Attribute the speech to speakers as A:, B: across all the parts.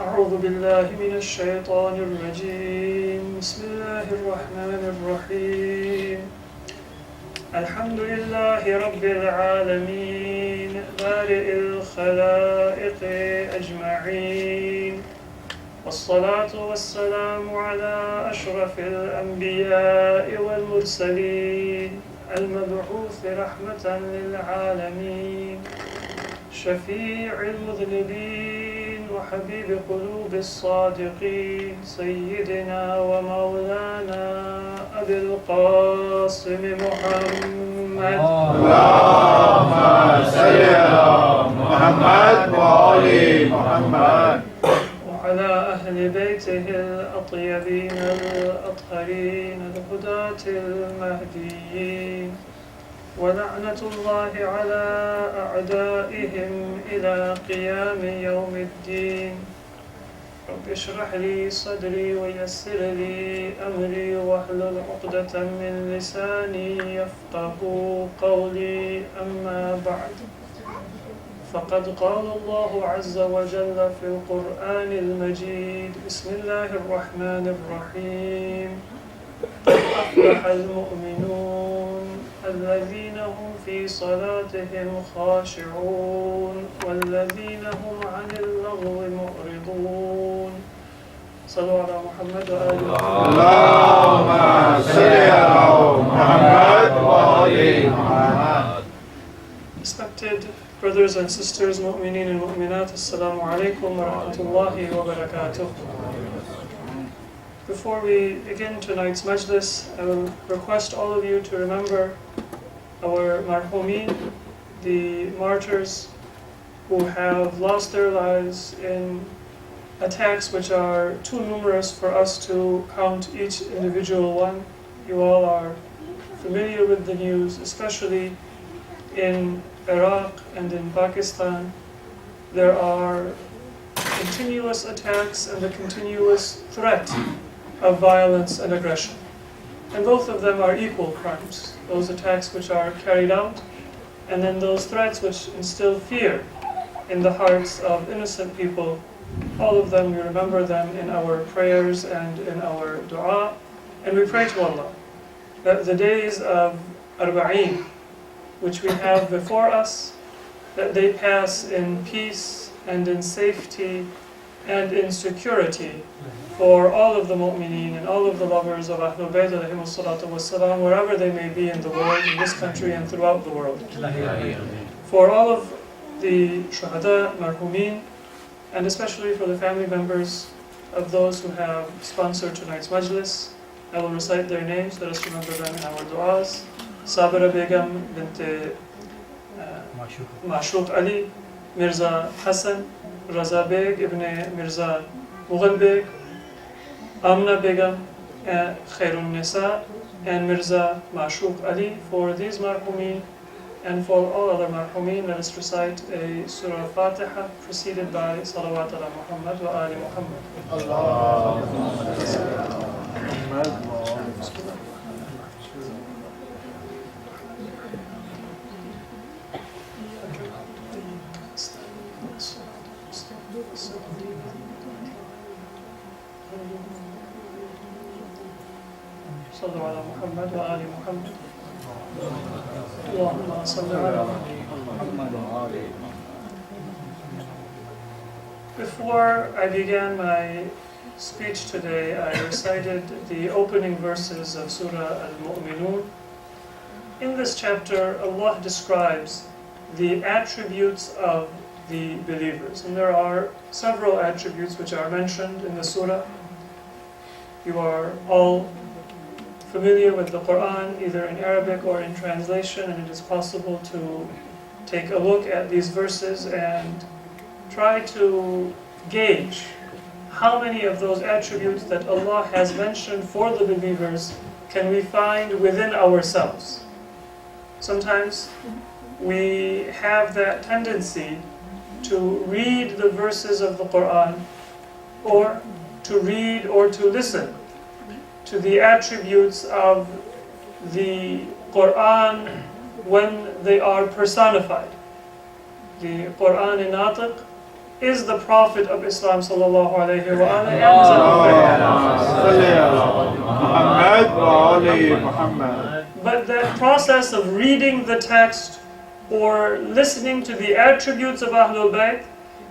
A: أعوذ بالله من الشيطان الرجيم بسم الله الرحمن الرحيم الحمد لله رب العالمين بارئ الخلائق أجمعين والصلاة والسلام على أشرف الأنبياء والمرسلين المبعوث رحمة للعالمين شفيع المذنبين وحبيب قلوب الصادقين سيدنا ومولانا أبي القاسم محمد
B: اللهم صل على محمد وآل محمد
A: وعلى أهل بيته الأطيبين الأطهرين الهداة المهديين ولعنة الله على أعدائهم إلى قيام يوم الدين رب اشرح لي صدري ويسر لي أمري واحلل عقدة من لساني يفقه قولي أما بعد فقد قال الله عز وجل في القرآن المجيد بسم الله الرحمن الرحيم أفلح المؤمنون الذين هم في صلاتهم خاشعون والذين هم عن اللغو معرضون صلوا على محمد وآل محمد
B: اللهم صل على محمد وآل محمد.
A: Respected brothers and sisters, mu'mineen and mu'minat, assalamu alaikum wa rahmatullahi wa barakatuh. Before we begin tonight's majlis, I will request all of you to remember our marhumeen, the martyrs who have lost their lives in attacks which are too numerous for us to count each individual one. You all are familiar with the news, especially in Iraq and in Pakistan. There are continuous attacks and the continuous threat of violence and aggression. And both of them are equal crimes. Those attacks which are carried out, and then those threats which instill fear in the hearts of innocent people. All of them, we remember them in our prayers and in our dua. And we pray to Allah that the days of Arba'een, which we have before us, that they pass in peace and in safety and in security for all of the mu'mineen and all of the lovers of Ahlul Bayt alayhimu salatu wassalam, wherever they may be in the world, in this country and throughout the world. For all of the shuhada, marhumeen, and especially for the family members of those who have sponsored tonight's majlis, I will recite their names. Let us remember them in our du'as. Sabira Begum bint Ma'shuq Ali, Mirza Hasan, Raza Beg ibn Mirza Mughal Beg, Amna Begum, Khairun Nisa, and Mirza Ma'shuq Ali. For these marhumeen and for all other marhumeen, let us recite a Surah Fatiha preceded by Salawat ala Muhammad wa Ali Muhammad. Allahumma salli ala Muhammad. صلوا على محمد وآل محمد اللهم صل على محمد وآل محمد. Before I began my speech today, I recited the opening verses of Surah Al-Mu'minun. In this chapter, Allah describes the attributes of the believers. And there are several attributes which are mentioned in the surah. You are all familiar with the Quran, either in Arabic or in translation, and it is possible to take a look at these verses and try to gauge how many of those attributes that Allah has mentioned for the believers can we find within ourselves. Sometimes we have that tendency to read the verses of the Quran, or to read or to listen to the attributes of the Quran when they are personified. The Quran in Natiq is the Prophet of Islam sallallahu alayhi wa sallam, and his Ahlul Bayt. But that process of reading the text or listening to the attributes of Ahlul Bayt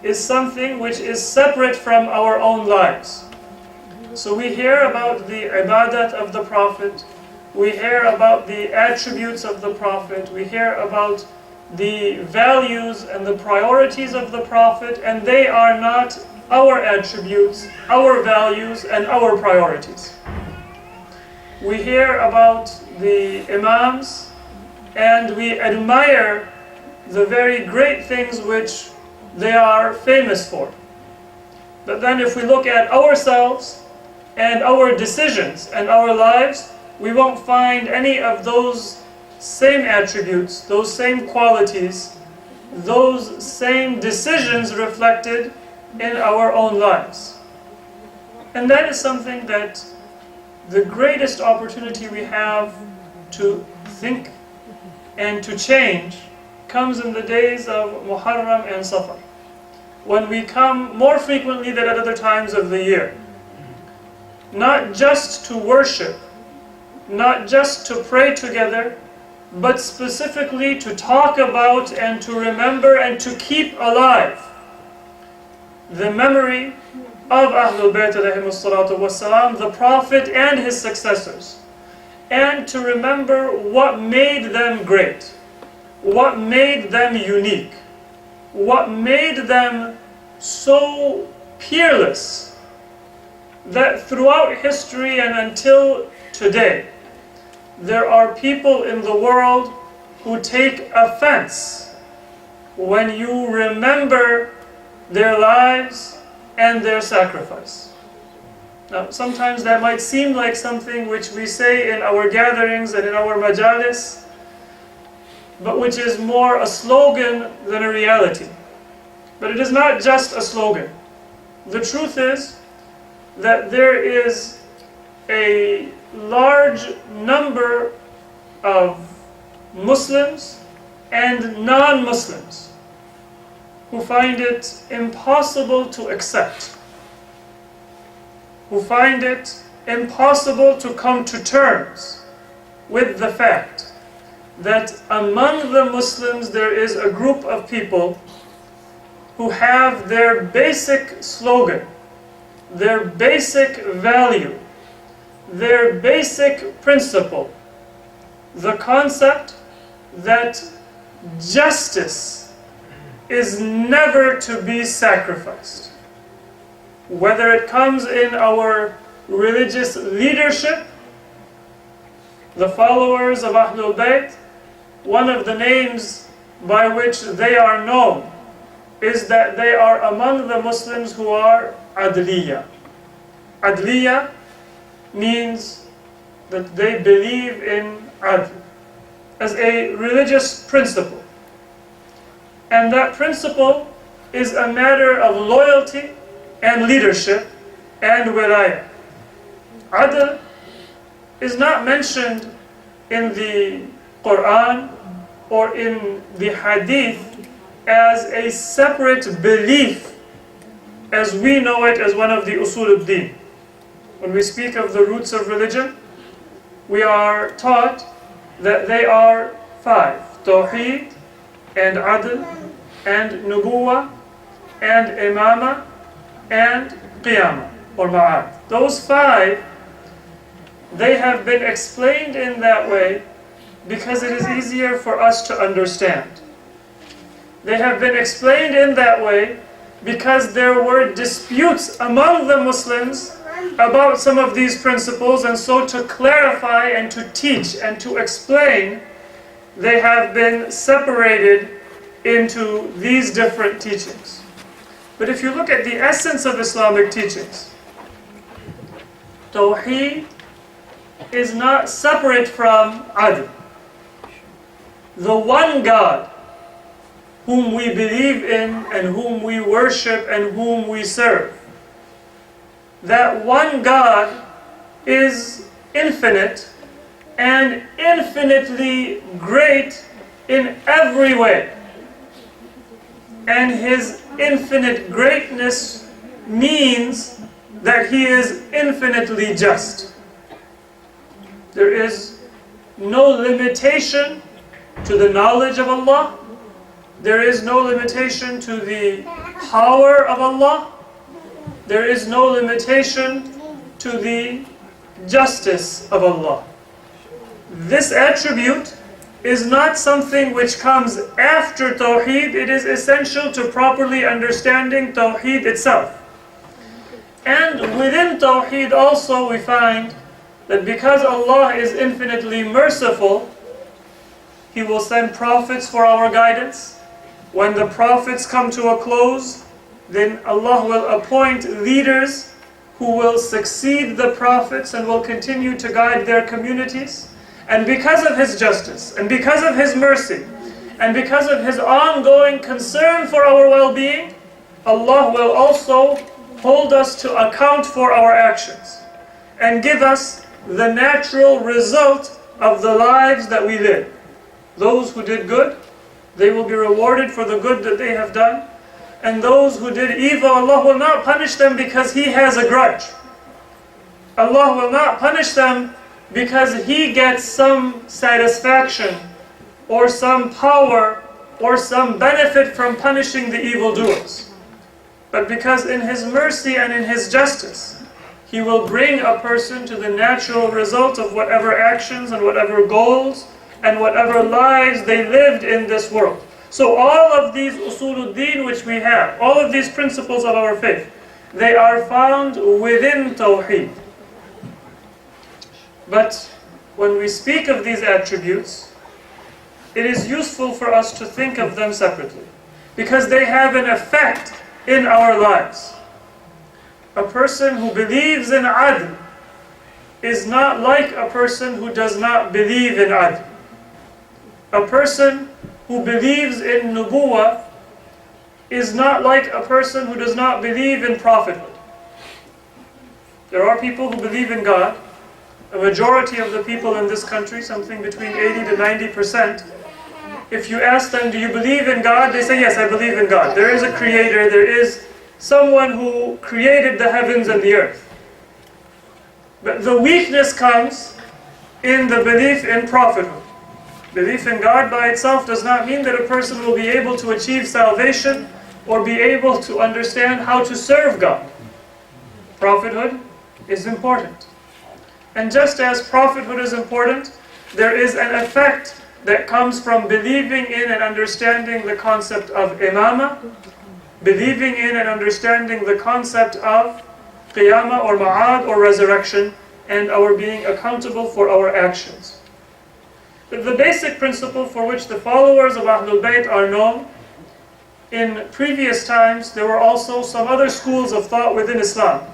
A: is something which is separate from our own lives. So we hear about the ibadat of the Prophet, we hear about the attributes of the Prophet, we hear about the values and the priorities of the Prophet, and they are not our attributes, our values, and our priorities. We hear about the Imams, and we admire the very great things which they are famous for. But then if we look at ourselves and our decisions and our lives, we won't find any of those same attributes, those same qualities, those same decisions reflected in our own lives. And that is something that the greatest opportunity we have to think and to change comes in the days of Muharram and Safar, when we come more frequently than at other times of the year, not just to worship, not just to pray together, but specifically to talk about and to remember and to keep alive the memory of Ahlul Bayt alayhimus salatu wassalam, the Prophet and his successors, and to remember what made them great, what made them unique, what made them so peerless that throughout history and until today, there are people in the world who take offense when you remember their lives and their sacrifice. Now, sometimes that might seem like something which we say in our gatherings and in our majalis, but which is more a slogan than a reality. But it is not just a slogan. The truth is that there is a large number of Muslims and non-Muslims who find it impossible to accept, who find it impossible to come to terms with the fact that among the Muslims there is a group of people who have their basic slogan, their basic value, their basic principle, the concept that justice is never to be sacrificed. Whether it comes in our religious leadership, the followers of Ahlul Bayt, one of the names by which they are known is that they are among the Muslims who are adliya. Adliya means that they believe in adl as a religious principle. And that principle is a matter of loyalty and leadership and wilayah. Adl is not mentioned in the Quran or in the Hadith as a separate belief as we know it as one of the usul al-din. When we speak of the roots of religion, we are taught that they are 5: Tawheed and Adl and Nubuwah and Imama and Qiyamah or Ma'ad. Those 5, they have been explained in that way because it is easier for us to understand. They have been explained in that way because there were disputes among the Muslims about some of these principles, and so to clarify and to teach and to explain, they have been separated into these different teachings. But if you look at the essence of Islamic teachings, Tawheed is not separate from Adl. The one God whom we believe in and whom we worship and whom we serve, that one God is infinite and infinitely great in every way. And his infinite greatness means that He is infinitely just. There is no limitation to the knowledge of Allah. There is no limitation to the power of Allah. There is no limitation to the justice of Allah. This attribute is not something which comes after Tawheed. It is essential to properly understanding Tawheed itself. And within Tawheed also we find that because Allah is infinitely merciful, He will send prophets for our guidance. When the prophets come to a close, then Allah will appoint leaders who will succeed the prophets and will continue to guide their communities. And because of His justice, and because of His mercy, and because of His ongoing concern for our well-being, Allah will also hold us to account for our actions and give us the natural result of the lives that we live. Those who did good, they will be rewarded for the good that they have done. And those who did evil, Allah will not punish them because He has a grudge. Allah will not punish them because He gets some satisfaction or some power or some benefit from punishing the evildoers. But because in His mercy and in His justice, He will bring a person to the natural result of whatever actions and whatever goals and whatever lives they lived in this world. So all of these usuluddin which we have, all of these principles of our faith, they are found within Tawheed. But when we speak of these attributes, it is useful for us to think of them separately, because they have an effect in our lives. A person who believes in adl is not like a person who does not believe in adl. A person who believes in nubuwah is not like a person who does not believe in prophethood. There are people who believe in God. A majority of the people in this country, something between 80 to 90%, if you ask them, do you believe in God? They say, yes, I believe in God. There is a creator, there is someone who created the heavens and the earth. But the weakness comes in the belief in prophethood. Belief in God by itself does not mean that a person will be able to achieve salvation or be able to understand how to serve God. Prophethood is important. And just as prophethood is important, there is an effect that comes from believing in and understanding the concept of imamah, believing in and understanding the concept of qiyamah or ma'ad or resurrection, and our being accountable for our actions. But the basic principle for which the followers of Ahlul Bayt are known, in previous times there were also some other schools of thought within Islam.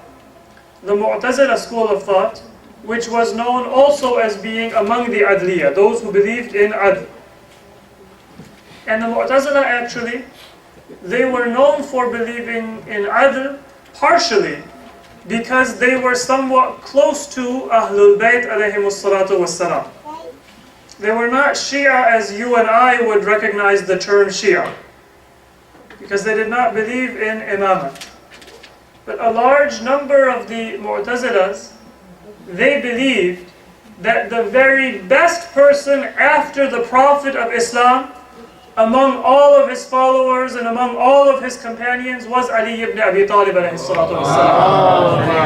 A: The Mu'tazila school of thought, which was known also as being among the Adliya, those who believed in Adl. And the Mu'tazila actually, they were known for believing in Adl partially because they were somewhat close to Ahlul Bayt alayhimus salatu wassalam. They were not Shia as you and I would recognize the term Shia, because they did not believe in imamah. But a large number of the Mu'tazilas, they believed that the very best person after the Prophet of Islam, among all of his followers and among all of his companions, was Ali ibn Abi Talib alayhi salatu wassalam.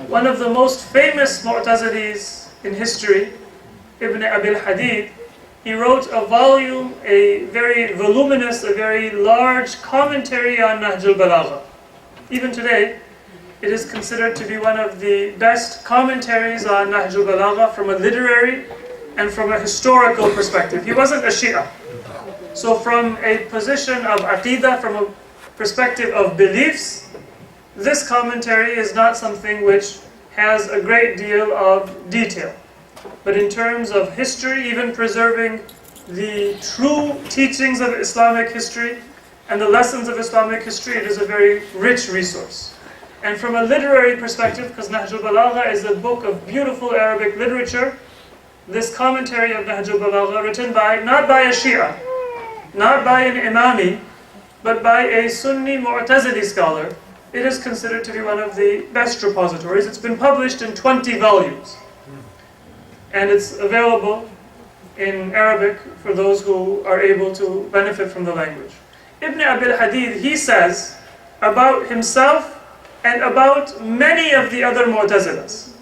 A: One of the most famous Mu'tazilis in history, Ibn Abil Hadid, he wrote a volume, a very voluminous, a very large commentary on Nahj al-Balagha. Even today, it is considered to be one of the best commentaries on Nahj al-Balagha from a literary and from a historical perspective. He wasn't a Shia. So from a position of aqidah, from a perspective of beliefs, this commentary is not something which has a great deal of detail. But in terms of history, even preserving the true teachings of Islamic history and the lessons of Islamic history, it is a very rich resource. And from a literary perspective, because Nahj al-Balagha is a book of beautiful Arabic literature, this commentary of Nahj al-Balagha, written by, not by a Shia, not by an Imami, but by a Sunni Mu'tazili scholar, it is considered to be one of the best repositories. It's been published in 20 volumes. And it's available in Arabic for those who are able to benefit from the language. Ibn Abil Hadid, he says about himself and about many of the other Mu'tazilas.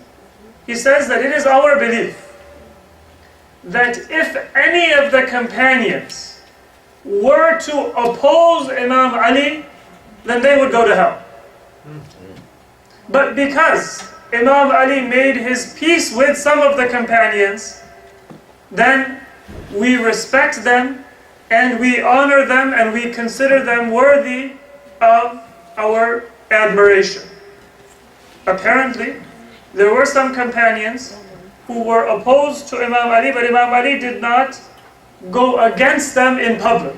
A: He says that it is our belief that if any of the companions were to oppose Imam Ali, then they would go to hell. But because Imam Ali made his peace with some of the companions, then we respect them and we honor them and we consider them worthy of our admiration. Apparently, there were some companions who were opposed to Imam Ali, but Imam Ali did not go against them in public.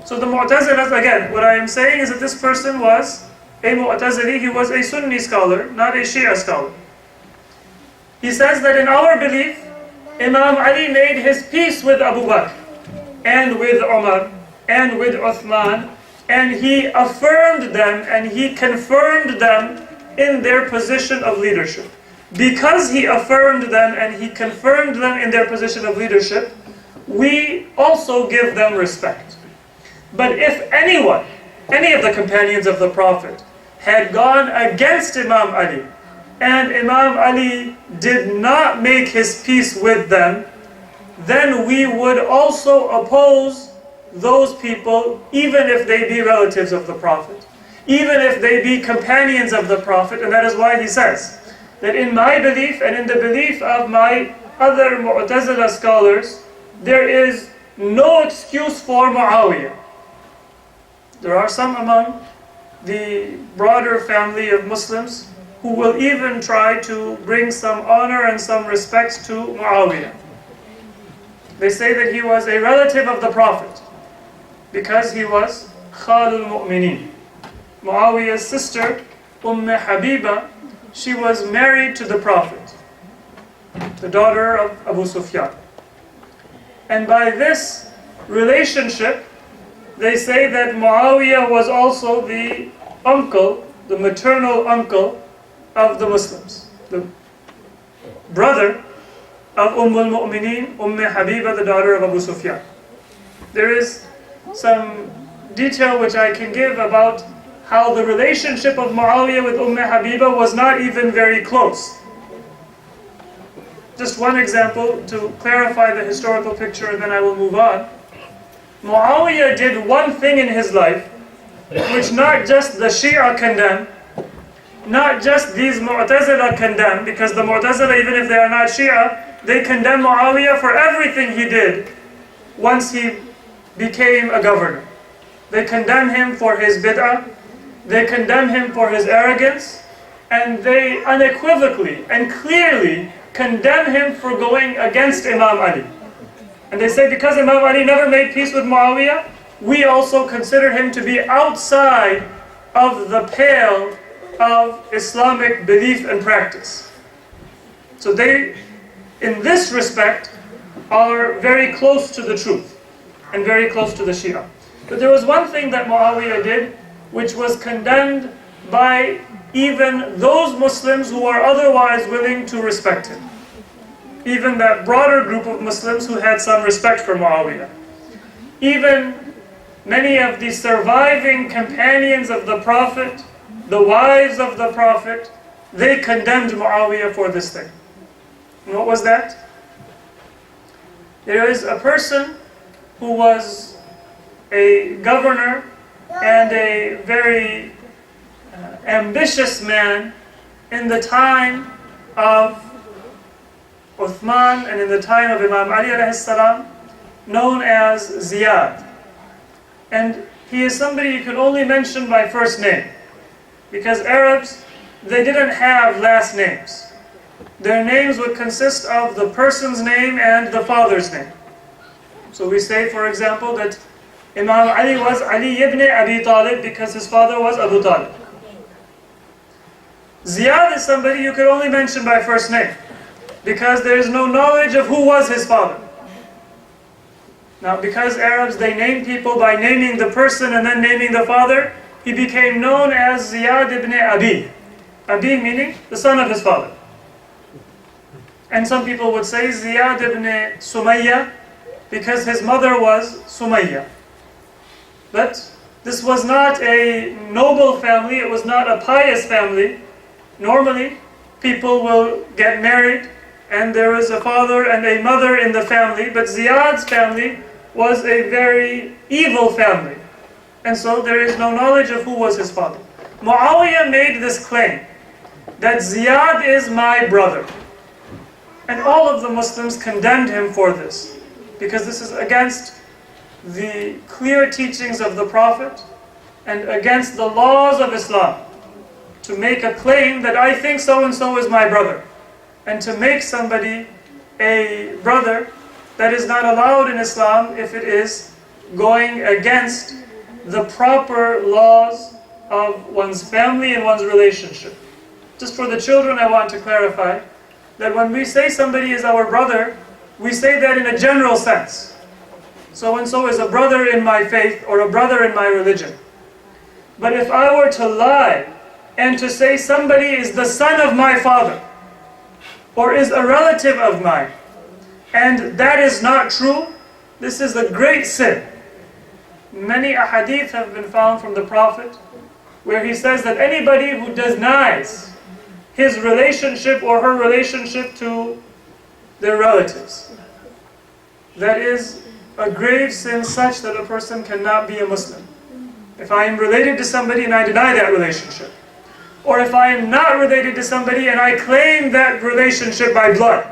A: So the Mu'tazilas, again, what I am saying is that this person was a Mu'tazili, he was a Sunni scholar, not a Shia scholar. He says that in our belief, Imam Ali made his peace with Abu Bakr, and with Umar, and with Uthman, and he affirmed them, and he confirmed them in their position of leadership. Because he affirmed them, and he confirmed them in their position of leadership, we also give them respect. But if anyone, any of the companions of the Prophet, had gone against Imam Ali, and Imam Ali did not make his peace with them, then we would also oppose those people, even if they be relatives of the Prophet, even if they be companions of the Prophet. And that is why he says that in my belief and in the belief of my other Mu'tazila scholars, there is no excuse for Muawiyah. There are some among the broader family of Muslims who will even try to bring some honor and some respect to Muawiyah. They say that he was a relative of the Prophet because he was Khalul Mu'mineen. Muawiyah's sister, Habiba, she was married to the Prophet, the daughter of Abu Sufyan. And by this relationship, they say that Muawiyah was also the uncle, the maternal uncle of the Muslims, the brother of al-Mu'mineen, Habiba, the daughter of Abu Sufyan. There is some detail which I can give about how the relationship of Muawiyah with Habiba was not even very close. Just one example to clarify the historical picture, and then I will move on. Muawiyah did one thing in his life, which not just the Shia condemn, not just these Mu'tazila condemn, because the Mu'tazila, even if they are not Shia, they condemn Muawiyah for everything he did once he became a governor. They condemn him for his bid'ah, they condemn him for his arrogance, and they unequivocally and clearly condemn him for going against Imam Ali. And they say because Imam Ali never made peace with Muawiyah, we also consider him to be outside of the pale of Islamic belief and practice. So they, in this respect, are very close to the truth and very close to the Shia. But there was one thing that Muawiyah did which was condemned by even those Muslims who are otherwise willing to respect him. Even that broader group of Muslims who had some respect for Muawiyah. Even many of the surviving companions of the Prophet, the wives of the Prophet, they condemned Muawiyah for this thing. And what was that? There is a person who was a governor and a very ambitious man in the time of Uthman and in the time of Imam Ali alayhi salam, known as Ziyad. And he is somebody you can only mention by first name, because Arabs, they didn't have last names. Their names would consist of the person's name and the father's name. So we say, for example, that Imam Ali was Ali ibn Abi Talib because his father was Abu Talib. Ziyad is somebody you could only mention by first name, because there is no knowledge of who was his father. Now, because Arabs, they name people by naming the person and then naming the father, he became known as Ziyad ibn Abi. Abi meaning the son of his father. And some people would say Ziyad ibn Sumayya because his mother was Sumayya. But this was not a noble family, it was not a pious family. Normally, people will get married and there is a father and a mother in the family, but Ziyad's family was a very evil family. And so there is no knowledge of who was his father. Muawiyah made this claim that Ziyad is my brother. And all of the Muslims condemned him for this, because this is against the clear teachings of the Prophet and against the laws of Islam. To make a claim that I think so-and-so is my brother, and to make somebody a brother, that is not allowed in Islam if it is going against the proper laws of one's family and one's relationship. Just for the children, I want to clarify that when we say somebody is our brother, we say that in a general sense. So-and-so is a brother in my faith or a brother in my religion. But if I were to lie and to say somebody is the son of my father or is a relative of mine, and that is not true, this is a great sin. Many ahadith have been found from the Prophet where he says that anybody who denies his relationship or her relationship to their relatives, that is a grave sin such that a person cannot be a Muslim. If I am related to somebody and I deny that relationship, or if I am not related to somebody and I claim that relationship by blood,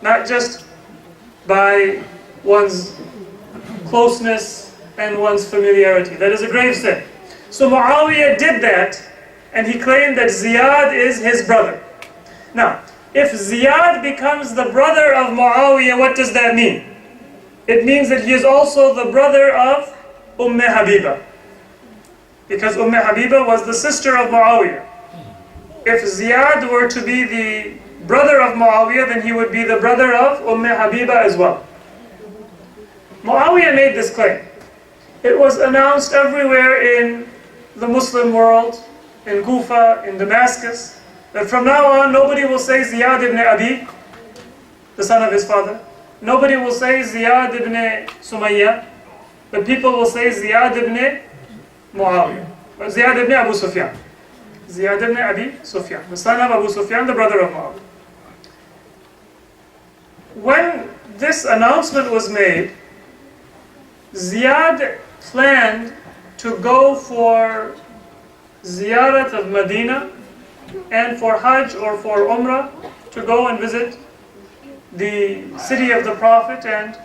A: not just by one's closeness and one's familiarity, that is a grave sin. So Muawiyah did that, and he claimed that Ziyad is his brother. Now, if Ziyad becomes the brother of Muawiyah, what does that mean? It means that he is also the brother of Habiba. Because Habiba was the sister of Muawiyah. If Ziyad were to be the brother of Muawiyah, then he would be the brother of Habiba as well. Muawiyah made this claim. It was announced everywhere in the Muslim world, in Kufa, in Damascus, that from now on nobody will say Ziyad ibn Abi, the son of his father. Nobody will say Ziyad ibn Sumayya, but people will say Ziyad ibn Muawiyah, or Ziyad ibn Abu Sufyan. Ziyad ibn Abi Sufyan, the son of Abu Sufyan, the brother of Muawiyah. When this announcement was made, Ziyad planned to go for ziyarat of Medina and for Hajj or for Umrah, to go and visit the city of the Prophet and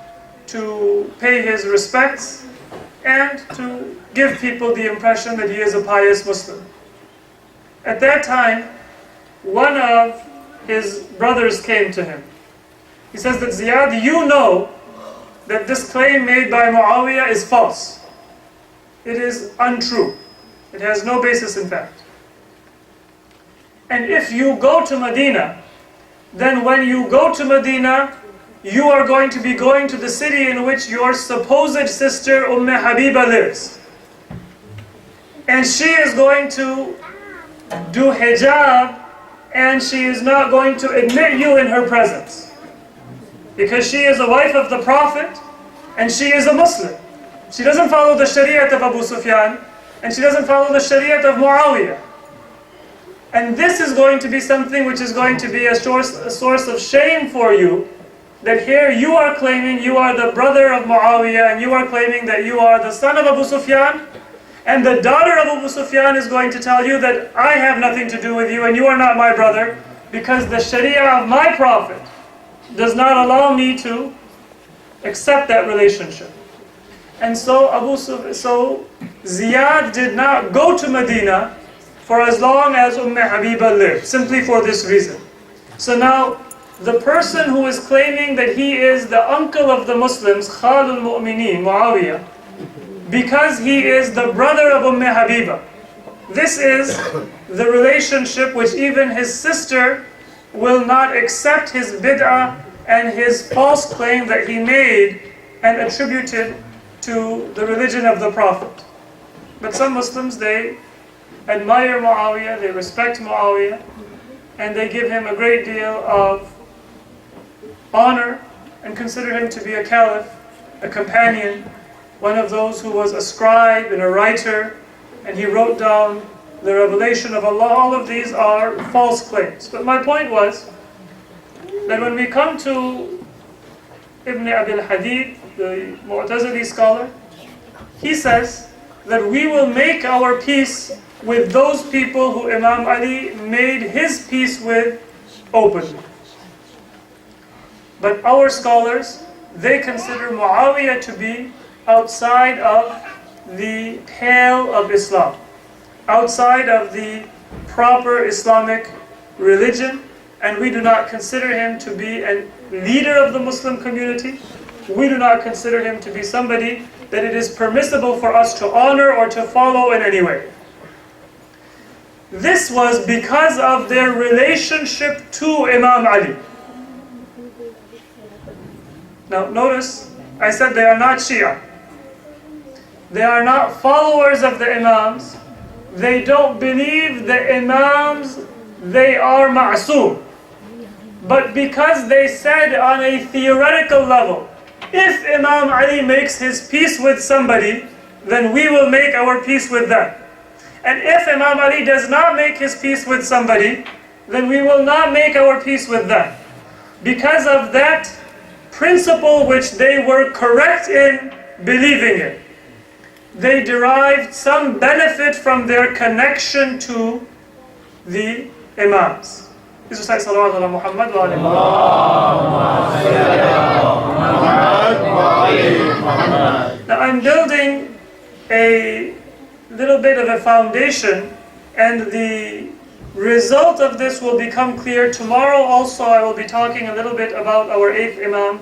A: to pay his respects and to give people the impression that he is a pious Muslim. At that time, one of his brothers came to him. He says that Ziyad, you know that this claim made by Muawiyah is false. It is untrue. It has no basis in fact. And if you go to Medina, then when you go to Medina, you are going to be going to the city in which your supposed sister Habiba lives. And she is going to do hijab, and she is not going to admit you in her presence. Because she is a wife of the Prophet, and she is a Muslim. She doesn't follow the Shariat of Abu Sufyan, and she doesn't follow the Shariat of Muawiyah. And this is going to be something which is going to be a source of shame for you, that here you are claiming you are the brother of Muawiyah, and you are claiming that you are the son of Abu Sufyan, and the daughter of Abu Sufyan is going to tell you that I have nothing to do with you and you are not my brother, because the Sharia of my Prophet does not allow me to accept that relationship. And so Ziyad did not go to Medina for as long as Habiba lived, simply for this reason. So now, the person who is claiming that he is the uncle of the Muslims, Khalul Mu'mineen, Muawiyah, because he is the brother of Habiba, this is the relationship which even his sister will not accept his bid'ah and his false claim that he made and attributed to the religion of the Prophet. But some Muslims, they admire Muawiyah, they respect Muawiyah, and they give him a great deal of honor and consider him to be a caliph, a companion, one of those who was a scribe and a writer, and he wrote down the revelation of Allah. All of these are false claims. But my point was that when we come to Ibn Abil Hadid, the Mu'tazili scholar, he says that we will make our peace with those people who Imam Ali made his peace with openly. But our scholars, they consider Muawiyah to be outside of the pale of Islam, outside of the proper Islamic religion, and we do not consider him to be a leader of the Muslim community. We do not consider him to be somebody that it is permissible for us to honor or to follow in any way. This was because of their relationship to Imam Ali. Now notice, I said they are not Shia. They are not followers of the Imams. They don't believe the Imams, they are ma'soom. But because they said on a theoretical level, if Imam Ali makes his peace with somebody, then we will make our peace with them. And if Imam Ali does not make his peace with somebody, then we will not make our peace with them. Because of that principle which they were correct in believing in, they derived some benefit from their connection to the Imams. This is Salawat ala Muhammad wa ala Muhammad. Now I'm building a little bit of a foundation, and the result of this will become clear. Tomorrow also I will be talking a little bit about our eighth Imam,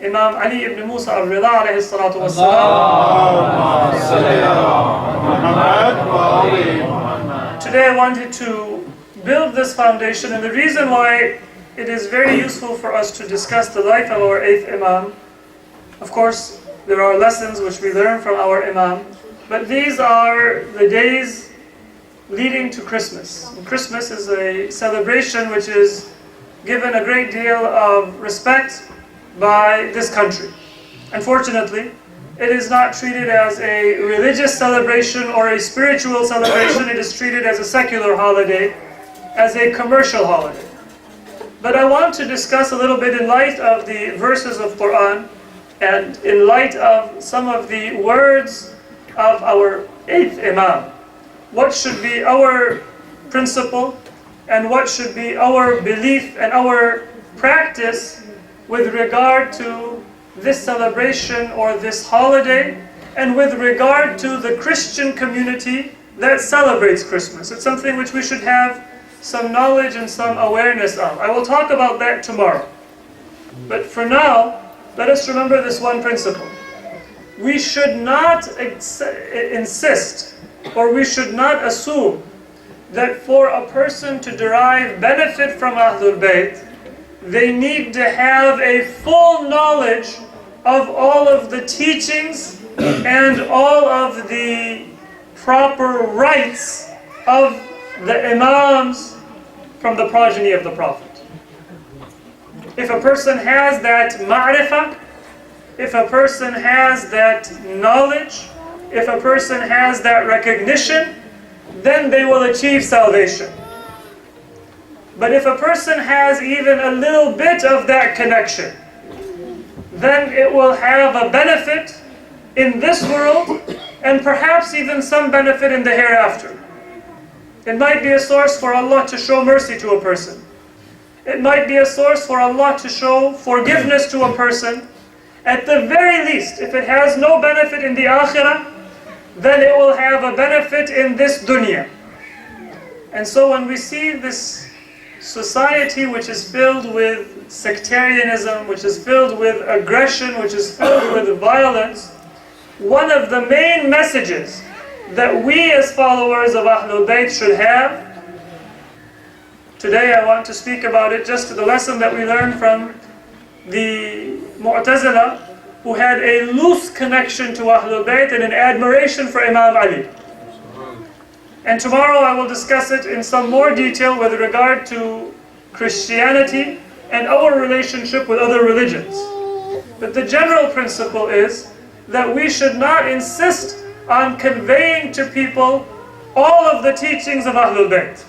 A: Imam Ali ibn Musa al-Rida alayhi salatu wassalam. Today I wanted to build this foundation, and the reason why it is very useful for us to discuss the life of our eighth Imam, of course there are lessons which we learn from our Imam, but these are the days leading to Christmas. And Christmas is a celebration which is given a great deal of respect by this country. Unfortunately, it is not treated as a religious celebration or a spiritual celebration. It is treated as a secular holiday, as a commercial holiday. But I want to discuss a little bit in light of the verses of Quran and in light of some of the words of our eighth Imam. What should be our principle and what should be our belief and our practice with regard to this celebration or this holiday, and with regard to the Christian community that celebrates Christmas. It's something which we should have some knowledge and some awareness of. I will talk about that tomorrow. But for now, let us remember this one principle. We should not insist, or we should not assume that for a person to derive benefit from Ahlul Bayt, they need to have a full knowledge of all of the teachings and all of the proper rights of the Imams from the progeny of the Prophet. If a person has that ma'rifah, if a person has that knowledge, if a person has that recognition, then they will achieve salvation. But if a person has even a little bit of that connection, then it will have a benefit in this world and perhaps even some benefit in the hereafter. It might be a source for Allah to show mercy to a person. It might be a source for Allah to show forgiveness to a person. At the very least, if it has no benefit in the akhirah, then it will have a benefit in this dunya. And so when we see this society which is filled with sectarianism, which is filled with aggression, which is filled with violence, one of the main messages that we as followers of Ahlul Bayt should have, today I want to speak about it, just the lesson that we learned from the Mu'tazila, who had a loose connection to Ahlul Bayt and an admiration for Imam Ali. And tomorrow I will discuss it in some more detail with regard to Christianity and our relationship with other religions. But the general principle is that we should not insist on conveying to people all of the teachings of Ahlul Bayt.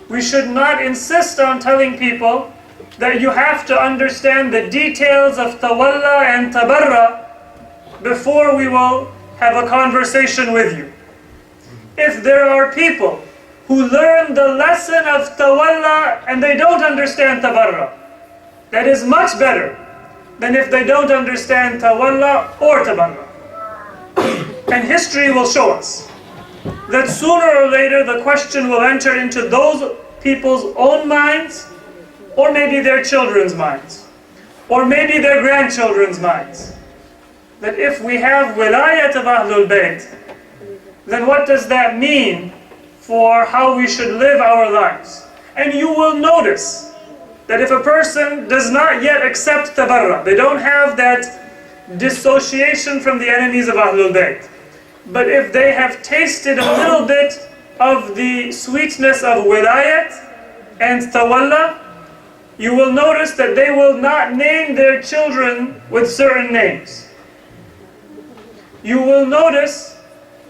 A: We should not insist on telling people that you have to understand the details of tawalla and tabarra before we will have a conversation with you. If there are people who learn the lesson of tawalla and they don't understand tabarra, that is much better than if they don't understand tawalla or tabarra. And history will show us that sooner or later the question will enter into those people's own minds, or maybe their children's minds, or maybe their grandchildren's minds, that if we have wilayat of Ahlul Bayt, then what does that mean for how we should live our lives? And you will notice that if a person does not yet accept tabarra, they don't have that dissociation from the enemies of Ahlul Bayt, but if they have tasted a little bit of the sweetness of wilayat and tawalla, you will notice that they will not name their children with certain names. You will notice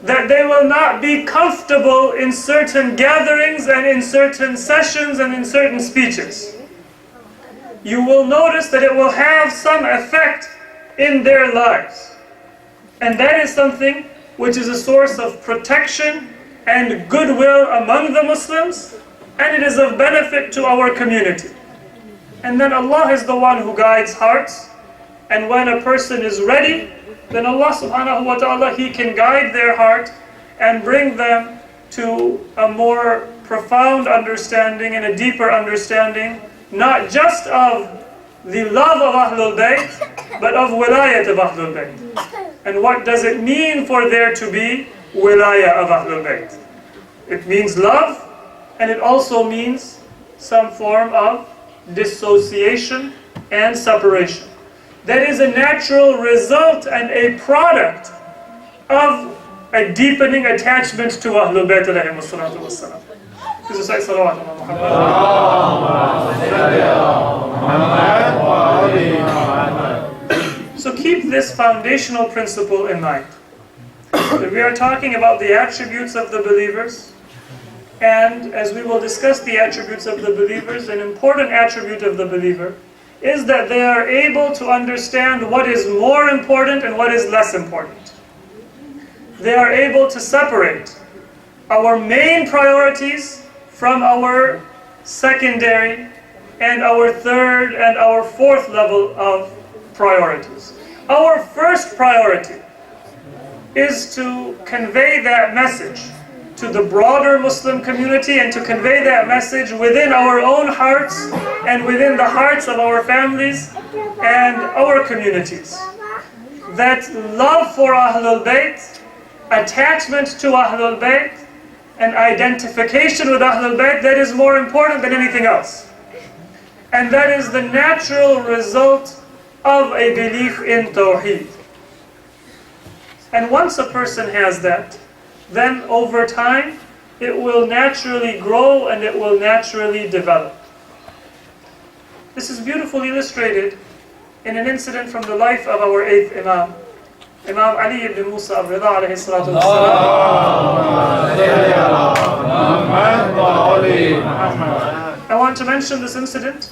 A: that they will not be comfortable in certain gatherings and in certain sessions and in certain speeches. You will notice that it will have some effect in their lives. And that is something which is a source of protection and goodwill among the Muslims, and it is of benefit to our community. And then Allah is the one who guides hearts, and when a person is ready, then Allah subhanahu wa ta'ala, He can guide their heart and bring them to a more profound understanding and a deeper understanding, not just of the love of Ahlul Bayt, but of wilayat of Ahlul Bayt. And what does it mean for there to be wilayah of Ahlul Bayt? It means love, and it also means some form of dissociation and separation. That is a natural result and a product of a deepening attachment to Ahlul Bayt alayhimu salatu wassalam. Please recite salawat ala Muhammad. So keep this foundational principle in mind. That we are talking about the attributes of the believers, and as we will discuss the attributes of the believers, an important attribute of the believer is that they are able to understand what is more important and what is less important. They are able to separate our main priorities from our secondary and our third and our fourth level of priorities. Our first priority is to convey that message to the broader Muslim community and to convey that message within our own hearts and within the hearts of our families and our communities. That love for Ahlul Bayt, attachment to Ahlul Bayt, and identification with Ahlul Bayt, that is more important than anything else. And that is the natural result of a belief in Tawheed. And once a person has that, then over time, it will naturally grow and it will naturally develop. This is beautifully illustrated in an incident from the life of our 8th Imam, Imam Ali ibn Musa al-Rida alayhi salatu wassalam. I want to mention this incident,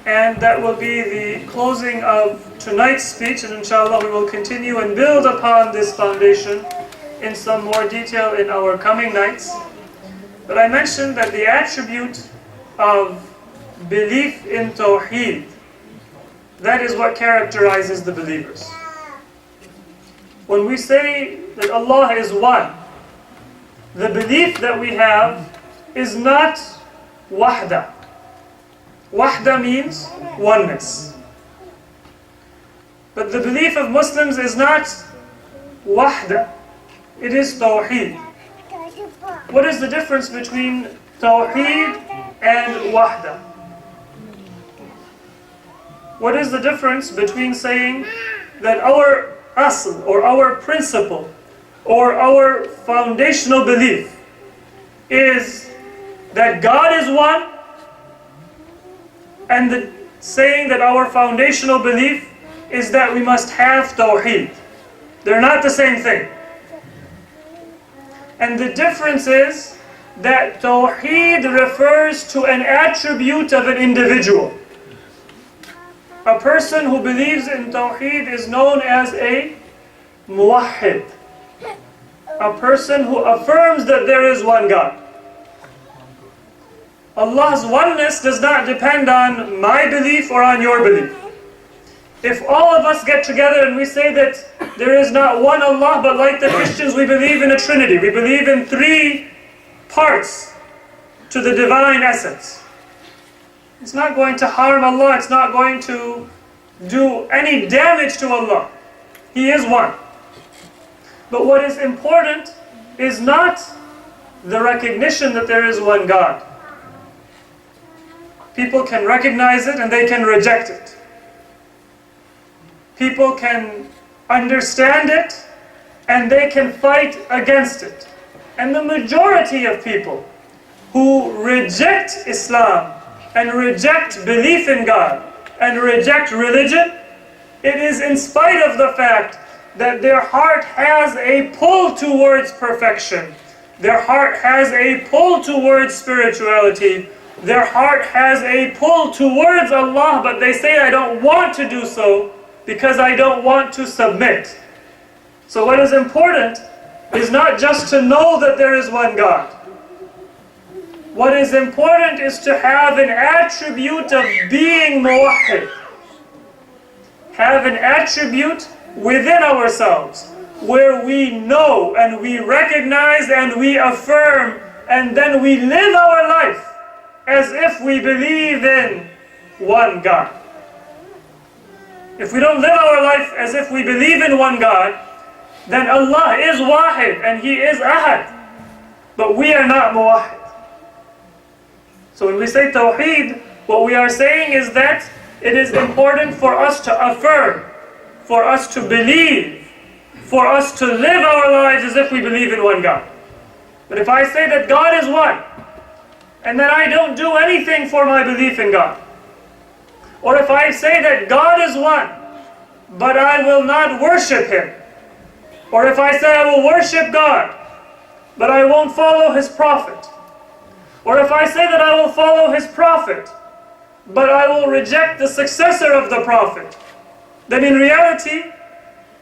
A: and that will be the closing of tonight's speech, and inshallah we will continue and build upon this foundation in some more detail in our coming nights. But I mentioned that the attribute of belief in Tawheed, that is what characterizes the believers. When we say that Allah is one, the belief that we have is not wahda. Wahda means oneness. But the belief of Muslims is not wahda. It is Tawheed. What is the difference between Tawheed and Wahda? What is the difference between saying that our asl, or our principle, or our foundational belief is that God is one, and saying that our foundational belief is that we must have tawheed? They're not the same thing. And the difference is that tawheed refers to an attribute of an individual. A person who believes in tawheed is known as a muwahhid, a person who affirms that there is one God. Allah's oneness does not depend on my belief or on your belief. If all of us get together and we say that there is not one Allah, but like the Christians we believe in a Trinity, we believe in 3 parts to the divine essence, it's not going to harm Allah, it's not going to do any damage to Allah. He is one. But what is important is not the recognition that there is one God. People can recognize it and they can reject it. People can understand it and they can fight against it. And the majority of people who reject Islam and reject belief in God and reject religion, it is in spite of the fact that their heart has a pull towards perfection. Their heart has a pull towards spirituality. Their heart has a pull towards Allah, but they say, I don't want to do so because I don't want to submit. So what is important is not just to know that there is one God. What is important is to have an attribute of being muwahhid. Have an attribute within ourselves where we know and we recognize and we affirm, and then we live our life as if we believe in one God. If we don't live our life as if we believe in one God, then Allah is wahid and He is ahad, but we are not muwahhid. So when we say tawheed, what we are saying is that it is important for us to affirm, for us to believe, for us to live our lives as if we believe in one God. But if I say that God is one, and then I don't do anything for my belief in God, or if I say that God is one, but I will not worship Him, or if I say I will worship God, but I won't follow His Prophet, or if I say that I will follow His Prophet, but I will reject the successor of the Prophet, then in reality,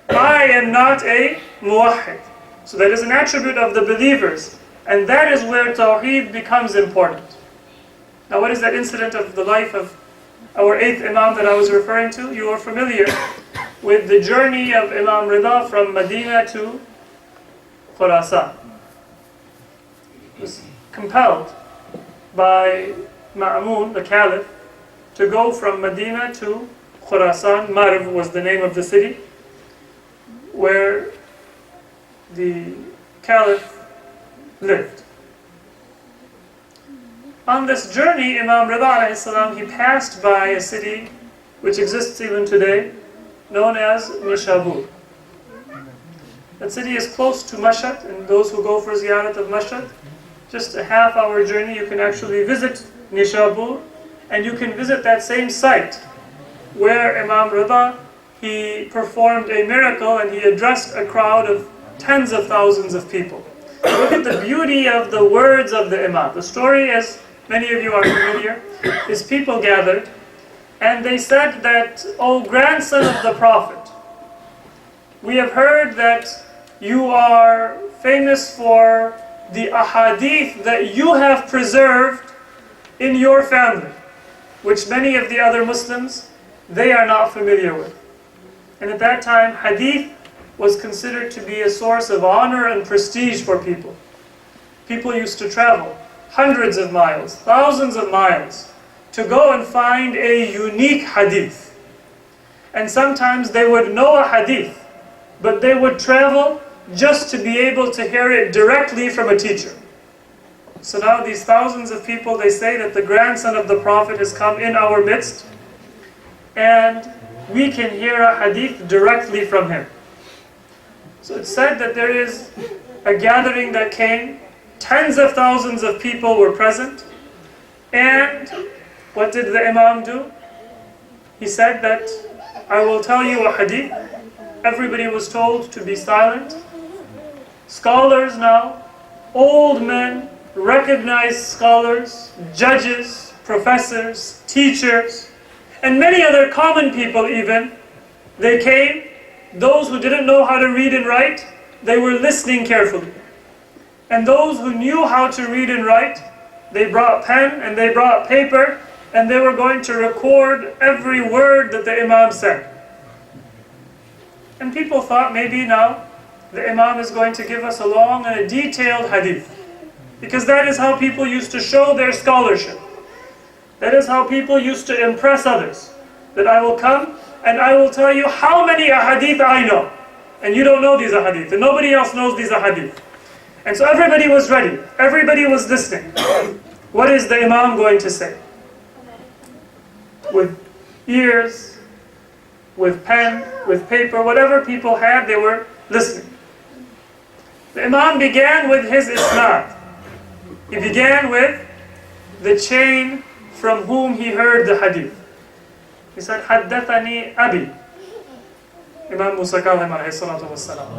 A: I am not a muwahhid. So that is an attribute of the believers, and that is where tawheed becomes important. Now what is that incident of the life of our 8th Imam that I was referring to? You are familiar with the journey of Imam Rida from Medina to Khurasan. He was compelled by Ma'mun, the Caliph, to go from Medina to Khurasan. Marv was the name of the city where the Caliph lived. On this journey, Imam Rida alayhi salam, he passed by a city which exists even today, known as Nishabur. That city is close to Mashhad, and those who go for ziyarat of Mashhad, just a half-hour journey, you can actually visit Nishabur, and you can visit that same site where Imam Rida, he performed a miracle and he addressed a crowd of tens of thousands of people. Look at the beauty of the words of the Imam. The story, as many of you are familiar, is people gathered and they said that, O grandson of the Prophet, we have heard that you are famous for the ahadith that you have preserved in your family, which many of the other Muslims, they are not familiar with. And at that time, hadith was considered to be a source of honor and prestige for people. People used to travel hundreds of miles, thousands of miles, to go and find a unique hadith. And sometimes they would know a hadith, but they would travel just to be able to hear it directly from a teacher. So now these thousands of people, they say that the grandson of the Prophet has come in our midst, and we can hear a hadith directly from him. So it's said that there is a gathering that came, tens of thousands of people were present, and what did the Imam do? He said that, I will tell you a hadith. Everybody was told to be silent. Scholars now, old men, recognized scholars, judges, professors, teachers, and many other common people even, they came. Those who didn't know how to read and write, they were listening carefully. And those who knew how to read and write, they brought pen and they brought paper, and they were going to record every word that the Imam said. And people thought maybe now the Imam is going to give us a long and a detailed hadith. Because that is how people used to show their scholarship. That is how people used to impress others. That I will come and I will tell you how many ahadith I know. And you don't know these ahadith. And nobody else knows these ahadith. And so everybody was ready. Everybody was listening. What is the Imam going to say? With ears, with pen, with paper, whatever people had, they were listening. The Imam began with his isnad. He began with the chain from whom he heard the hadith. He said, حدثني أبي. Imam Musa Kazim alayhi salatu wassalam.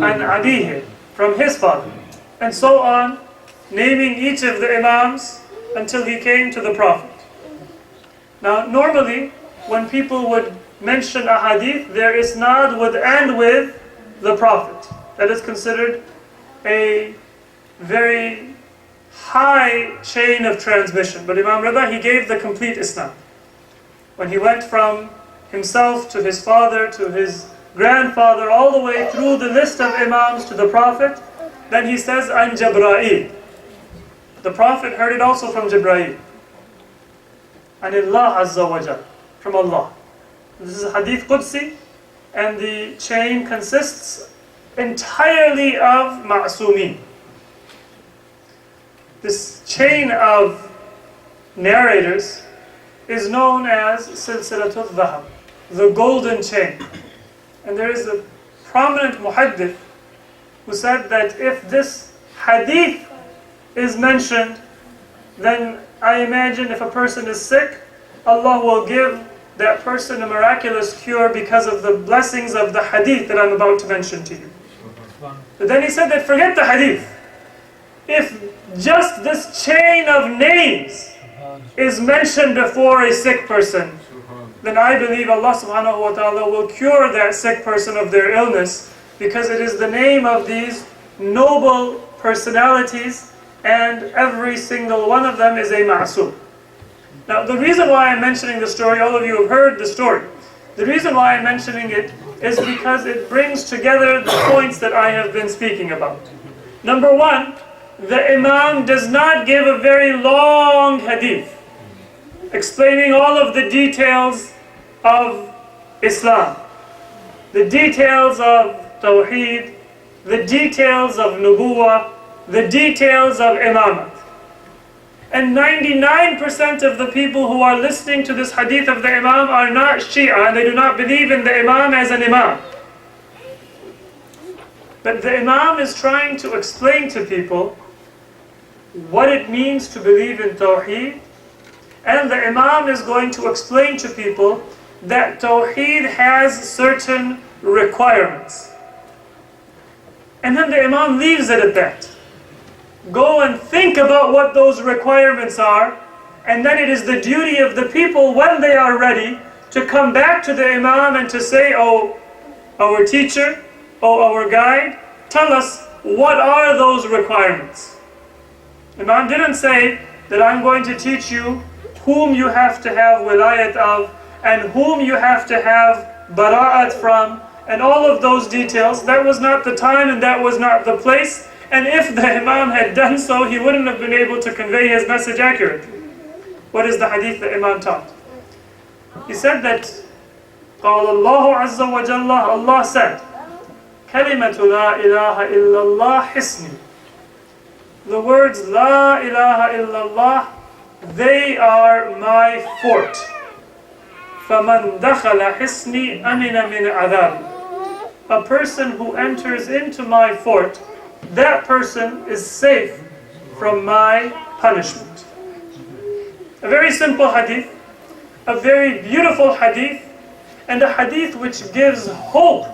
A: And Abihi, from his father. And so on, naming each of the Imams until he came to the Prophet. Now, normally, when people would mention a hadith, their isnad would end with the Prophet. That is considered a very high chain of transmission. But Imam Rida, he gave the complete isnad. When he went from himself to his father, to his grandfather, all the way through the list of Imams to the Prophet, then he says, An Jibra'il. The Prophet heard it also from Jibra'il. And Allah Azza wa Jal, from Allah. This is Hadith Qudsi, and the chain consists entirely of ma'asumeen. This chain of narrators is known as Silsilatul Dhahab, the golden chain. And there is a prominent muhaddith who said that if this hadith is mentioned, then I imagine if a person is sick, Allah will give that person a miraculous cure because of the blessings of the hadith that I'm about to mention to you. But then he said that forget the hadith. If just this chain of names is mentioned before a sick person, then I believe Allah subhanahu wa ta'ala will cure that sick person of their illness, because it is the name of these noble personalities, and every single one of them is a ma'asum. Now, the reason why I'm mentioning the story, all of you have heard the story. The reason why I'm mentioning it is because it brings together the points that I have been speaking about. Number one, the Imam does not give a very long hadith explaining all of the details of Islam, the details of Tawheed, the details of Nubuwah, the details of Imamat. And 99% of the people who are listening to this hadith of the Imam are not Shia, and they do not believe in the Imam as an Imam. But the Imam is trying to explain to people what it means to believe in Tawheed, and the Imam is going to explain to people that Tawheed has certain requirements. And then the Imam leaves it at that. Go and think about what those requirements are, and then it is the duty of the people, when they are ready, to come back to the Imam and to say, oh, our teacher, oh, our guide, tell us, what are those requirements? Imam didn't say that I'm going to teach you whom you have to have wilayat of, and whom you have to have bara'at from, and all of those details. That was not the time and that was not the place. And if the Imam had done so, he wouldn't have been able to convey his message accurately. What is the hadith the Imam taught? He said that, قال الله عز وجل, Allah said, كلمة لا إله إلا الله Hosni. The words La ilaha illallah they are my fort. فَمَنْ دَخَلَ حِصْنِي أَمِنَ مِنْ عَذَابِ. A person who enters into my fort, that person is safe from my punishment. A very simple hadith, a very beautiful hadith, and a hadith which gives hope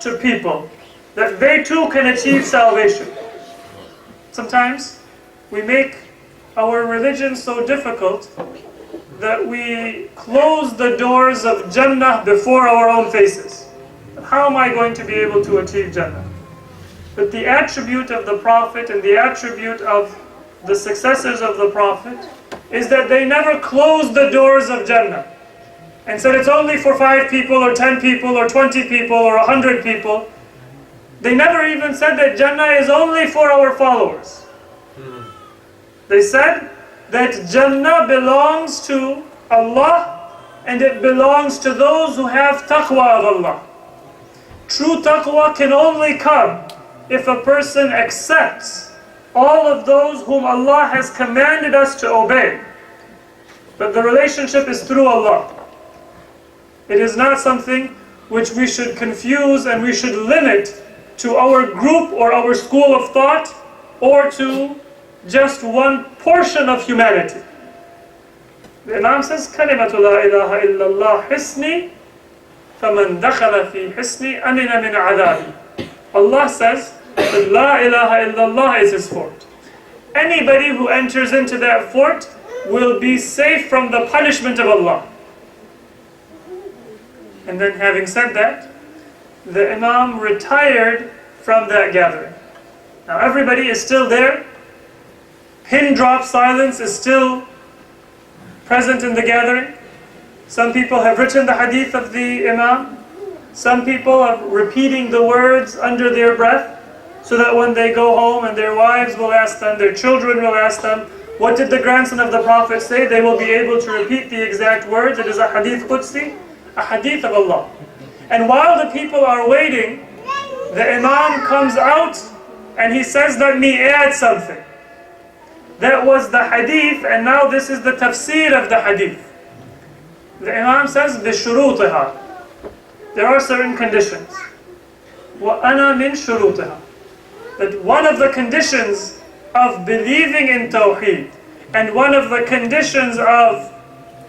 A: to people that they too can achieve salvation. Sometimes we make our religion so difficult that we close the doors of Jannah before our own faces. How am I going to be able to achieve Jannah? But the attribute of the Prophet and the attribute of the successors of the Prophet is that they never closed the doors of Jannah and said it's only for 5 people or 10 people or 20 people or 100 people. They never even said that Jannah is only for our followers. They said that Jannah belongs to Allah and it belongs to those who have taqwa of Allah. True taqwa can only come if a person accepts all of those whom Allah has commanded us to obey. But the relationship is through Allah. It is not something which we should confuse and we should limit to our group or our school of thought or to just one portion of humanity. The Imam says, كَلِمَةُ لَا إِلَهَ إِلَّا اللَّهِ حِسْنِي فَمَنْ دَخَلَ فِي حِسْنِي أَمِنَ مِنْ عَذَابِي. Allah says that La ilaha illallah is His fort. Anybody who enters into that fort will be safe from the punishment of Allah. And then having said that, the Imam retired from that gathering. Now everybody is still there. Pin drop silence is still present in the gathering. Some people have written the hadith of the Imam. Some people are repeating the words under their breath, so that when they go home and their wives will ask them, their children will ask them, what did the grandson of the Prophet say? They will be able to repeat the exact words. It is a hadith Qudsi, a hadith of Allah. And while the people are waiting, the Imam comes out and he says, let me add something. That was the hadith, and now this is the tafsir of the hadith. The Imam says, بِشُرُوطِهَا. There are certain conditions. وَأَنَا مِن شُرُوطِهَا. That one of the conditions of believing in Tawheed and one of the conditions of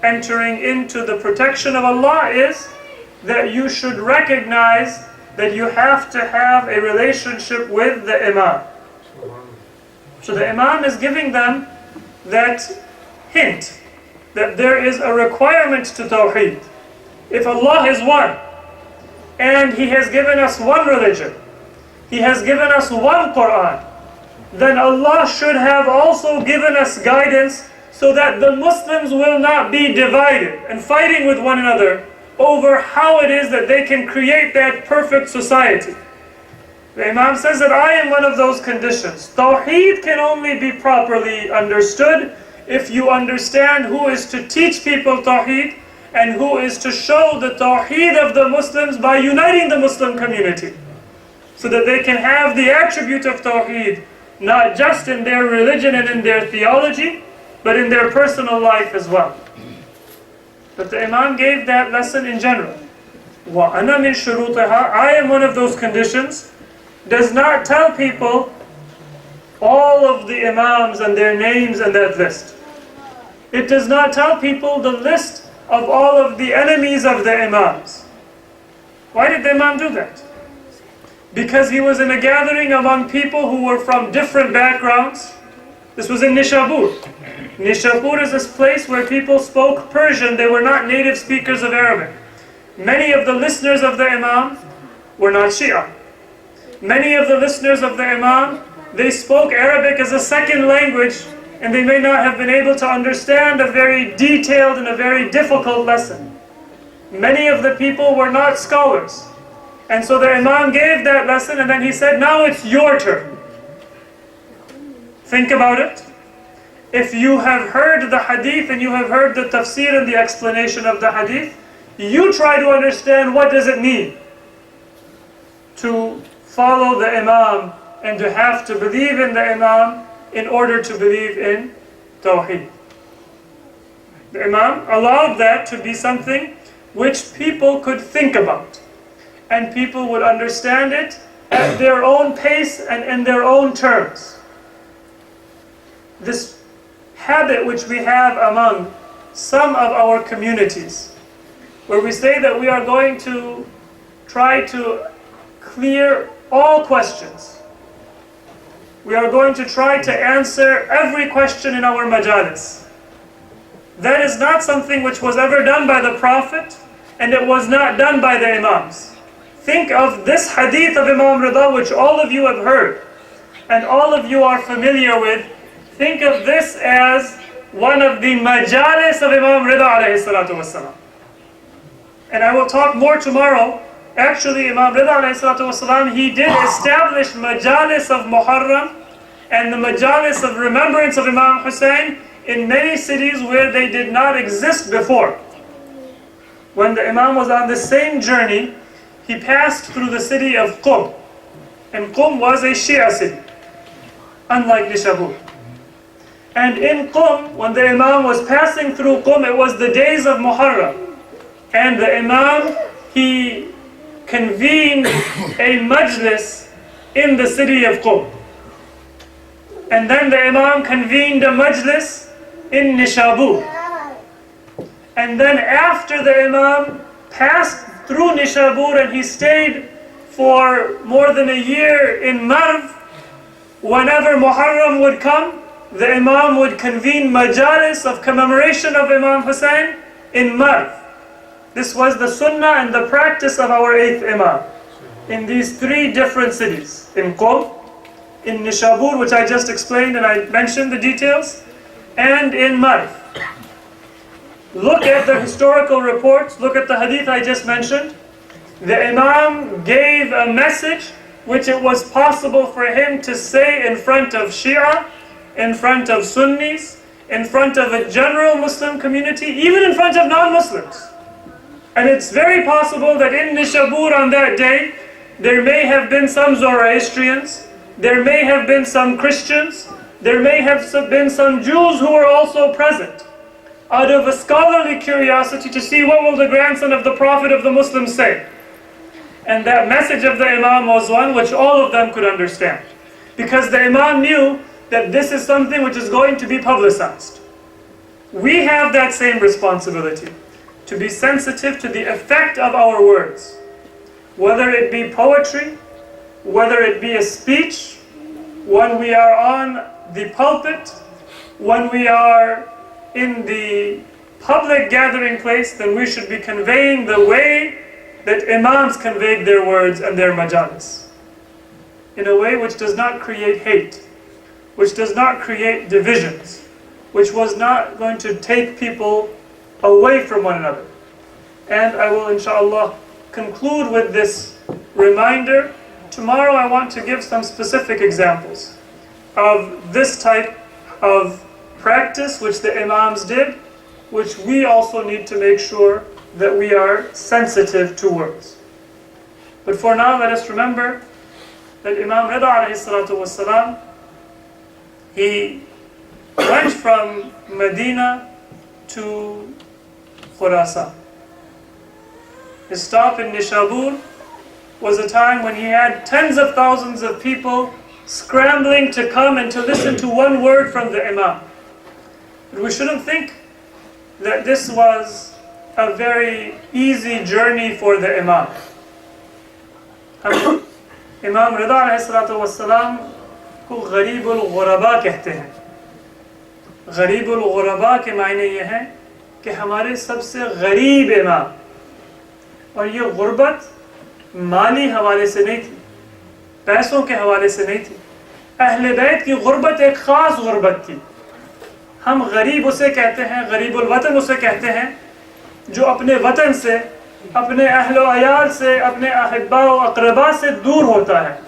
A: entering into the protection of Allah is that you should recognize that you have to have a relationship with the Imam. So the Imam is giving them that hint that there is a requirement to Tawheed. If Allah is one, and He has given us one religion, He has given us one Quran, then Allah should have also given us guidance so that the Muslims will not be divided and fighting with one another over how it is that they can create that perfect society. The Imam says that I am one of those conditions. Tawheed can only be properly understood if you understand who is to teach people Tawheed and who is to show the Tawheed of the Muslims by uniting the Muslim community, so that they can have the attribute of Tawheed not just in their religion and in their theology, but in their personal life as well. But the Imam gave that lesson in general. وَأَنَا مِن شُرُوطِهَا. I am one of those conditions. Does not tell people all of the Imams and their names and that list. It does not tell people the list of all of the enemies of the Imams. Why did the Imam do that? Because he was in a gathering among people who were from different backgrounds. This was in Nishabur. Nishabur is this place where people spoke Persian. They were not native speakers of Arabic. Many of the listeners of the Imam were not Shia. Many of the listeners of the Imam, they spoke Arabic as a second language, and they may not have been able to understand a very detailed and a very difficult lesson. Many of the people were not scholars. And so the Imam gave that lesson, and then he said, now it's your turn. Think about it. If you have heard the hadith and you have heard the tafsir and the explanation of the hadith, you try to understand what does it mean to follow the Imam and to have to believe in the Imam in order to believe in Tawheed. The Imam allowed that to be something which people could think about, and people would understand it at their own pace and in their own terms. This habit which we have among some of our communities, where we say that we are going to try to clear all questions. We are going to try to answer every question in our majalis. That is not something which was ever done by the Prophet, and it was not done by the Imams. Think of this hadith of Imam Rida, which all of you have heard, and all of you are familiar with. Think of this as one of the majalis of Imam Rida alayhi salatu wassalam. And I will talk more tomorrow. Actually, Imam Rida alayhi salatu wassalam, he did establish majalis of Muharram and the majalis of remembrance of Imam Hussein in many cities where they did not exist before. When the Imam was on the same journey, he passed through the city of Qum. And Qum was a Shia city, unlike Nishabur. And in Qum, when the Imam was passing through Qum, it was the days of Muharram. And the Imam, he convened a majlis in the city of Qum. And then the Imam convened a majlis in Nishabur. And then after the Imam passed through Nishabur and he stayed for more than a year in Marv, whenever Muharram would come, the Imam would convene majalis of commemoration of Imam Hussein in Marv. This was the sunnah and the practice of our 8th Imam in these 3 different cities. In Qum, in Nishabur, which I just explained and I mentioned the details, and in Marv. Look at the historical reports, look at the hadith I just mentioned. The Imam gave a message which it was possible for him to say in front of Shia, in front of Sunnis, in front of a general Muslim community, even in front of non-Muslims. And it's very possible that in Nishabur on that day, there may have been some Zoroastrians, there may have been some Christians, there may have been some Jews who were also present, out of a scholarly curiosity to see what will the grandson of the Prophet of the Muslims say. And that message of the Imam was one which all of them could understand. Because the Imam knew that this is something which is going to be publicized. We have that same responsibility, to be sensitive to the effect of our words. Whether it be poetry, whether it be a speech, when we are on the pulpit, when we are in the public gathering place, then we should be conveying the way that Imams conveyed their words and their majalis. In a way which does not create hate, which does not create divisions, which was not going to take people away from one another. And I will inshallah conclude with this reminder. Tomorrow I want to give some specific examples of this type of practice which the Imams did, which we also need to make sure that we are sensitive towards. But for now, let us remember that Imam Rida alayhi salatu wassalam, he went from Medina to Khurasan. His stop in Nishabur was a time when he had tens of thousands of people scrambling to come and to listen to one word from the Imam. But we shouldn't think that this was a very easy journey for the Imam. Imam Rida alayhi salatu wassalam को गरीबुल गुरबा कहते हैं. गरीबुल गुरबा के मायने ये हैं कि हमारे सबसे गरीब इमाम. और ये गुर्बत माली हवाले से नहीं थी, पैसों के हवाले से नहीं थी. अहले बैत की गुर्बत एक ख़ास गुर्बत थी. हम गरीब उसे कहते हैं, गरीबुल वतन उसे कहते हैं जो अपने वतन से, अपने अहलो अयाल से, अपने अहिब्बा व अक़रबा से दूर होता है.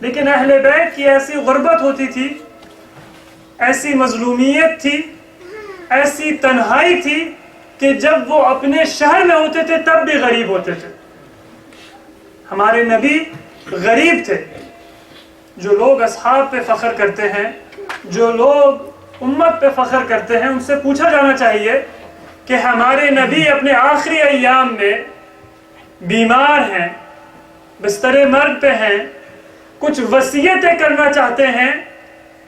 A: लेकिन अहले बैत की ऐसी गुर्बत होती थी, ऐसी मजलूमियत थी, ऐसी तन्हाई थी कि जब वो अपने शहर में होते थे तब भी गरीब होते थे. हमारे नबी गरीब थे. जो लोग असहाब पे फ़ख्र करते हैं, जो लोग उम्मत पे फ़ख्र करते हैं, उनसे पूछा जाना चाहिए کہ ہمارے نبی اپنے آخری ایام میں بیمار ہیں، بستر مرگ پہ ہیں، کچھ وصیتیں کرنا چاہتے ہیں،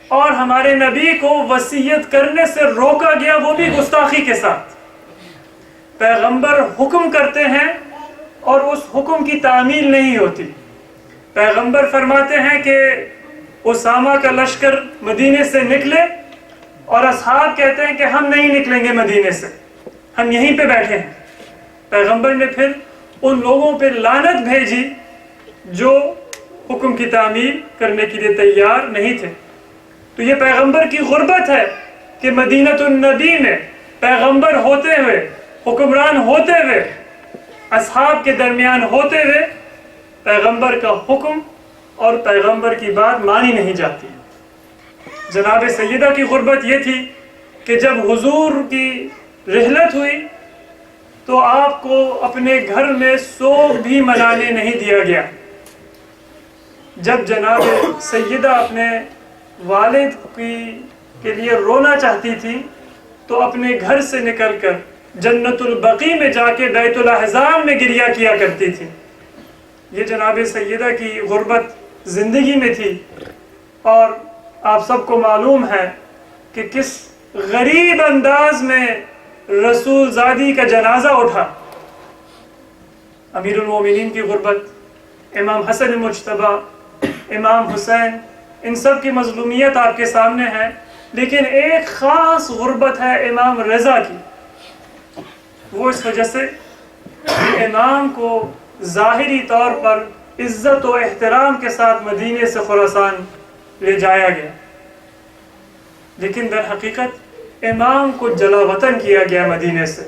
A: اور ہمارے نبی کو وصیت کرنے سے روکا گیا، وہ بھی گستاخی کے ساتھ۔ پیغمبر حکم کرتے ہیں اور اس حکم کی تعمیل نہیں ہوتی۔ پیغمبر فرماتے ہیں کہ اسامہ کا لشکر مدینے سے نکلے، اور اصحاب کہتے ہیں کہ ہم نہیں نکلیں گے مدینے سے، ہم یہیں پہ بیٹھے ہیں۔ پیغمبر نے پھر ان لوگوں پہ لعنت بھیجی جو حکم کی تعمیل کرنے کے لیے تیار نہیں تھے۔ تو یہ پیغمبر کی غربت ہے کہ مدینۃ النبی میں پیغمبر ہوتے ہوئے، حکمران ہوتے ہوئے، اصحاب کے درمیان ہوتے ہوئے پیغمبر کا حکم اور پیغمبر کی بات مانی نہیں جاتی۔ جناب سیدہ کی غربت یہ تھی کہ جب حضور کی رحلت ہوئی تو آپ کو اپنے گھر میں سوگ بھی منانے نہیں دیا گیا۔ جب جناب سیدہ اپنے والد کے لیے رونا چاہتی تھی تو اپنے گھر سے نکل کر جنت البقیع میں جا کے بیت الاحزان میں گریہ کیا کرتی تھی۔ یہ جناب سیدہ کی غربت زندگی میں تھی، اور آپ سب کو معلوم ہے کہ کس غریب انداز میں رسول زادی کا جنازہ اٹھا۔ امیر المومنین کی غربت، امام حسن مجتبیٰ، امام حسین، ان سب کی مظلومیت آپ کے سامنے ہے، لیکن ایک خاص غربت ہے امام رضا کی۔ وہ اس وجہ سے کہ امام کو ظاہری طور پر عزت و احترام کے ساتھ مدینے سے خراسان لے جایا گیا، لیکن در حقیقت امام کو جلا وطن کیا گیا مدینے سے۔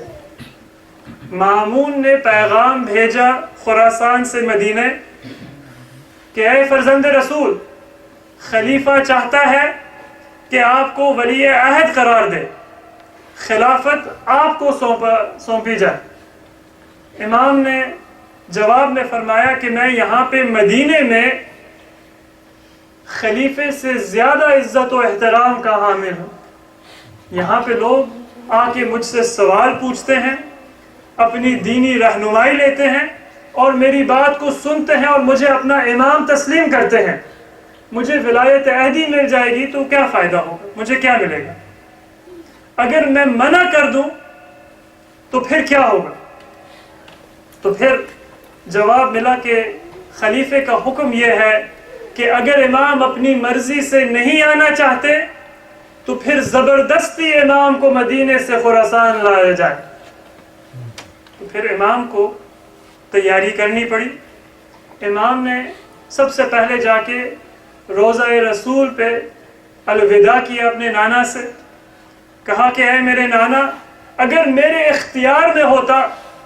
A: مامون نے پیغام بھیجا خراسان سے مدینے کہ اے فرزند رسول، خلیفہ چاہتا ہے کہ آپ کو ولی عہد قرار دے، خلافت آپ کو سونپی جائے۔ امام نے جواب میں فرمایا کہ میں یہاں پہ مدینے میں خلیفے سے زیادہ عزت و احترام کا حامل ہوں۔ یہاں پہ لوگ آ کے مجھ سے سوال پوچھتے ہیں، اپنی دینی رہنمائی لیتے ہیں اور میری بات کو سنتے ہیں اور مجھے اپنا امام تسلیم کرتے ہیں۔ مجھے ولایت عہدی مل جائے گی تو کیا فائدہ ہوگا، مجھے کیا ملے گا؟ اگر میں منع کر دوں تو پھر کیا ہوگا؟ تو پھر جواب ملا کہ خلیفے کا حکم یہ ہے کہ اگر امام اپنی مرضی سے نہیں آنا چاہتے تو پھر زبردستی امام کو مدینے سے خراسان لایا جائے۔ تو پھر امام کو تیاری کرنی پڑی۔ امام نے سب سے پہلے جا کے روضہ رسول پہ الوداع کیا اپنے نانا سے، کہا کہ اے میرے نانا، اگر میرے اختیار میں ہوتا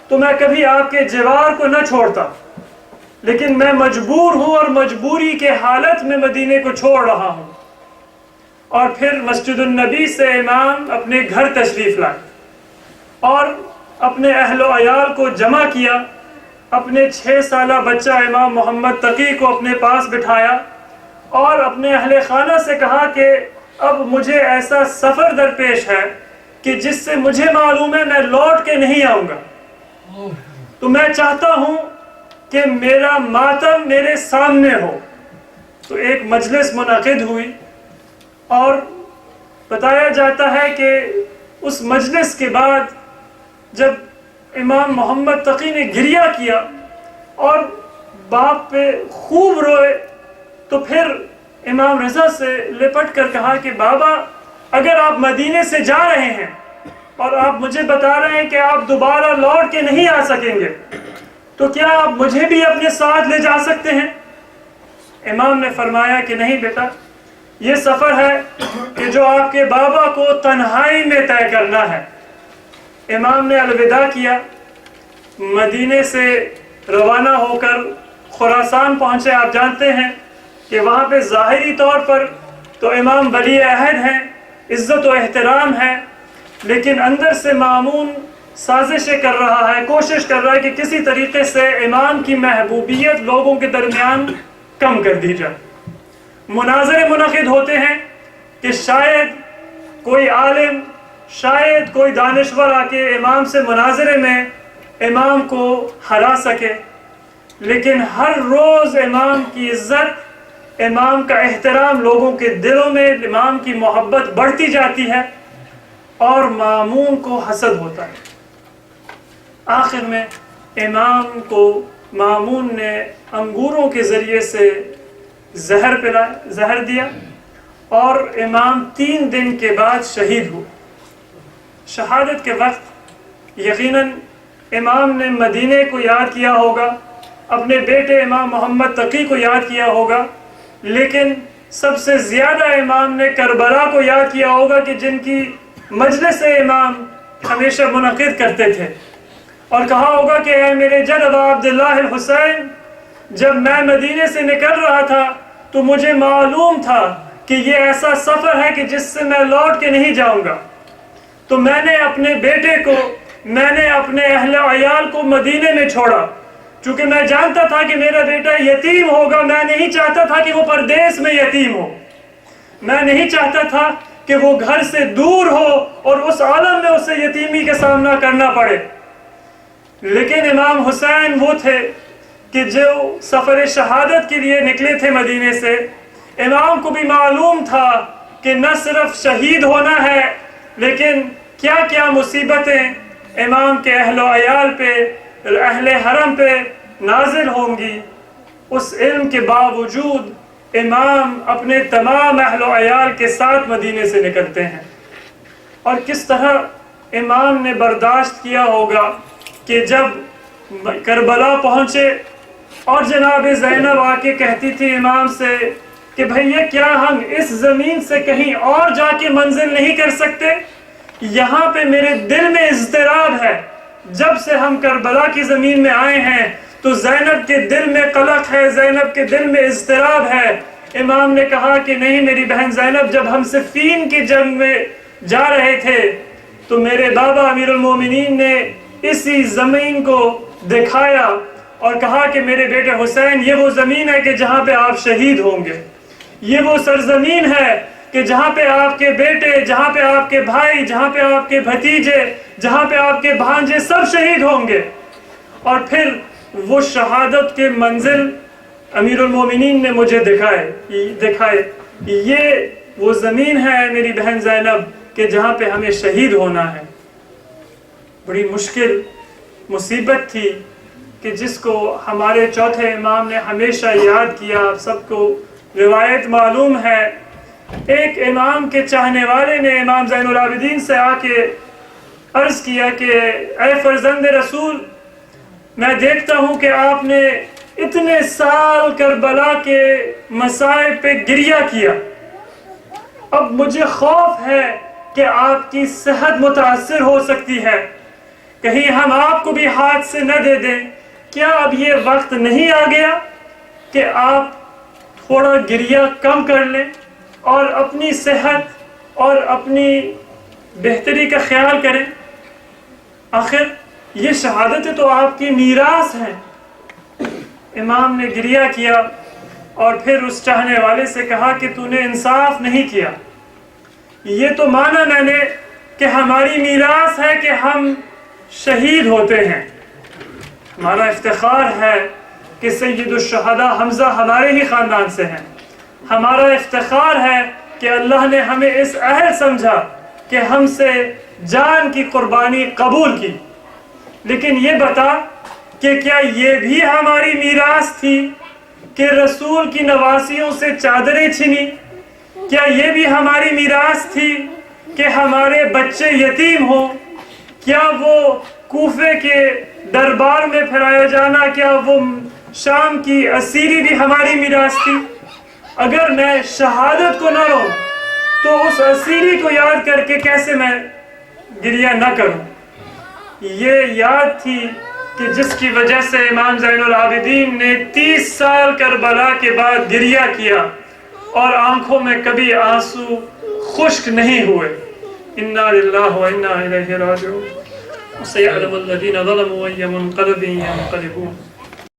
A: تو میں کبھی آپ کے جوار کو نہ چھوڑتا، لیکن میں مجبور ہوں اور مجبوری کے حالت میں مدینے کو چھوڑ رہا ہوں۔ اور پھر مسجد النبی سے امام اپنے گھر تشریف لائے اور اپنے اہل و عیال کو جمع کیا، اپنے 6 سالہ بچہ امام محمد تقی کو اپنے پاس بٹھایا اور اپنے اہل خانہ سے کہا کہ اب مجھے ایسا سفر درپیش ہے کہ جس سے مجھے معلوم ہے میں لوٹ کے نہیں آؤں گا، تو میں چاہتا ہوں کہ میرا ماتم میرے سامنے ہو۔ تو ایک مجلس منعقد ہوئی اور بتایا جاتا ہے کہ اس مجلس کے بعد جب امام محمد تقی نے گریہ کیا اور باپ پہ خوب روئے تو پھر امام رضا سے لپٹ کر کہا کہ بابا، اگر آپ مدینے سے جا رہے ہیں اور آپ مجھے بتا رہے ہیں کہ آپ دوبارہ لوٹ کے نہیں آ سکیں گے تو کیا آپ مجھے بھی اپنے ساتھ لے جا سکتے ہیں؟ امام نے فرمایا کہ نہیں بیٹا، یہ سفر ہے کہ جو آپ کے بابا کو تنہائی میں طے کرنا ہے۔ امام نے الوداع کیا، مدینے سے روانہ ہو کر خراسان پہنچے۔ آپ جانتے ہیں کہ وہاں پہ ظاہری طور پر تو امام ولی عہد ہیں، عزت و احترام ہے، لیکن اندر سے مامون سازشیں کر رہا ہے، کوشش کر رہا ہے کہ کسی طریقے سے امام کی محبوبیت لوگوں کے درمیان کم کر دی جائے۔ مناظرے منعقد ہوتے ہیں کہ شاید کوئی عالم شاید کوئی دانشور آ کے امام سے مناظرے میں امام کو ہرا سکے، لیکن ہر روز امام کی عزت، امام کا احترام لوگوں کے دلوں میں، امام کی محبت بڑھتی جاتی ہے اور مامون کو حسد ہوتا ہے۔ آخر میں امام کو مامون نے انگوروں کے ذریعے سے زہر دیا اور امام 3 دن کے بعد شہید ہوئے۔ شہادت کے وقت یقیناً امام نے مدینے کو یاد کیا ہوگا، اپنے بیٹے امام محمد تقی کو یاد کیا ہوگا، لیکن سب سے زیادہ امام نے کربلا کو یاد کیا ہوگا کہ جن کی مجلس امام ہمیشہ منعقد کرتے تھے، اور کہا ہوگا کہ اے میرے جد ابا عبداللہ الحسین، جب میں مدینے سے نکل رہا تھا تو مجھے معلوم تھا کہ یہ ایسا سفر ہے کہ جس سے میں لوٹ کے نہیں جاؤں گا، تو میں نے اپنے بیٹے کو، میں نے اپنے اہل عیال کو مدینے میں چھوڑا، چونکہ میں جانتا تھا کہ میرا بیٹا یتیم ہوگا۔ میں نہیں چاہتا تھا کہ وہ پردیس میں یتیم ہو، میں نہیں چاہتا تھا کہ وہ گھر سے دور ہو اور اس عالم میں اسے یتیمی کا سامنا کرنا پڑے۔ لیکن امام حسین وہ تھے کہ جو سفر شہادت کے لیے نکلے تھے مدینے سے، امام کو بھی معلوم تھا کہ نہ صرف شہید ہونا ہے، لیکن کیا کیا مصیبتیں امام کے اہل و عیال پہ، اہل حرم پہ نازل ہوں گی۔ اس علم کے باوجود امام اپنے تمام اہل و عیال کے ساتھ مدینے سے نکلتے ہیں، اور کس طرح امام نے برداشت کیا ہوگا کہ جب کربلا پہنچے اور جناب زینب آ کے کہتی تھی امام سے کہ بھیا کیا ہم اس زمین سے کہیں اور جا کے منزل نہیں کر سکتے؟ یہاں پہ میرے دل میں اضطراب ہے، جب سے ہم کربلا کی زمین میں آئے ہیں تو زینب کے دل میں قلق ہے، زینب کے دل میں اضطراب ہے۔ امام نے کہا کہ نہیں میری بہن زینب، جب ہم صفین کی جنگ میں جا رہے تھے تو میرے بابا امیر المومنین نے اسی زمین کو دکھایا اور کہا کہ میرے بیٹے حسین، یہ وہ زمین ہے کہ جہاں پہ آپ شہید ہوں گے، یہ وہ سرزمین ہے کہ جہاں پہ آپ کے بیٹے، جہاں پہ آپ کے بھائی، جہاں پہ آپ کے بھتیجے، جہاں پہ آپ کے بھانجے سب شہید ہوں گے۔ اور پھر وہ شہادت کے منزل امیر المومنین نے مجھے دکھائے، یہ وہ زمین ہے میری بہن زینب کہ جہاں پہ ہمیں شہید ہونا ہے۔ بڑی مشکل مصیبت تھی کہ جس کو ہمارے چوتھے امام نے ہمیشہ یاد کیا۔ آپ سب کو روایت معلوم ہے، ایک امام کے چاہنے والے نے امام زین العابدین سے آ کے عرض کیا کہ اے فرزند رسول، میں دیکھتا ہوں کہ آپ نے اتنے سال کربلا کے مصائب پہ گریہ کیا، اب مجھے خوف ہے کہ آپ کی صحت متاثر ہو سکتی ہے، کہیں ہم آپ کو بھی ہاتھ سے نہ دے دیں، کیا اب یہ وقت نہیں آ گیا کہ آپ تھوڑا گریہ کم کر لیں اور اپنی صحت اور اپنی بہتری کا خیال کریں؟ آخر یہ شہادتیں تو آپ کی میراث ہیں۔ امام نے گریہ کیا اور پھر اس چاہنے والے سے کہا کہ تو نے انصاف نہیں کیا، یہ تو مانا میں نے کہ ہماری میراث ہے کہ ہم شہید ہوتے ہیں، ہمارا افتخار ہے کہ سید الشہداء حمزہ ہمارے ہی خاندان سے ہیں، ہمارا افتخار ہے کہ اللہ نے ہمیں اس اہل سمجھا کہ ہم سے جان کی قربانی قبول کی۔ لیکن یہ بتا کہ کیا یہ بھی ہماری میراث تھی کہ رسول کی نواسیوں سے چادریں چھنی؟ کیا یہ بھی ہماری میراث تھی کہ ہمارے بچے یتیم ہوں؟ کیا وہ کوفے کے دربار میں پھرایا جانا، کیا وہ شام کی اسیری بھی ہماری میراث تھی؟ اگر میں شہادت کو نہ لوں تو اس اسیری کو یاد کر کے کیسے میں گریہ نہ کروں؟ یہ یاد تھی کہ جس کی وجہ سے امام زین العابدین نے 30 سال کربلا کے بعد گریہ کیا اور آنکھوں میں کبھی آنسو خشک نہیں ہوئے۔ انا للہ و انا الیہ راجعون۔ سیعلم الذین ظلموا ای منقلب ینقلبون۔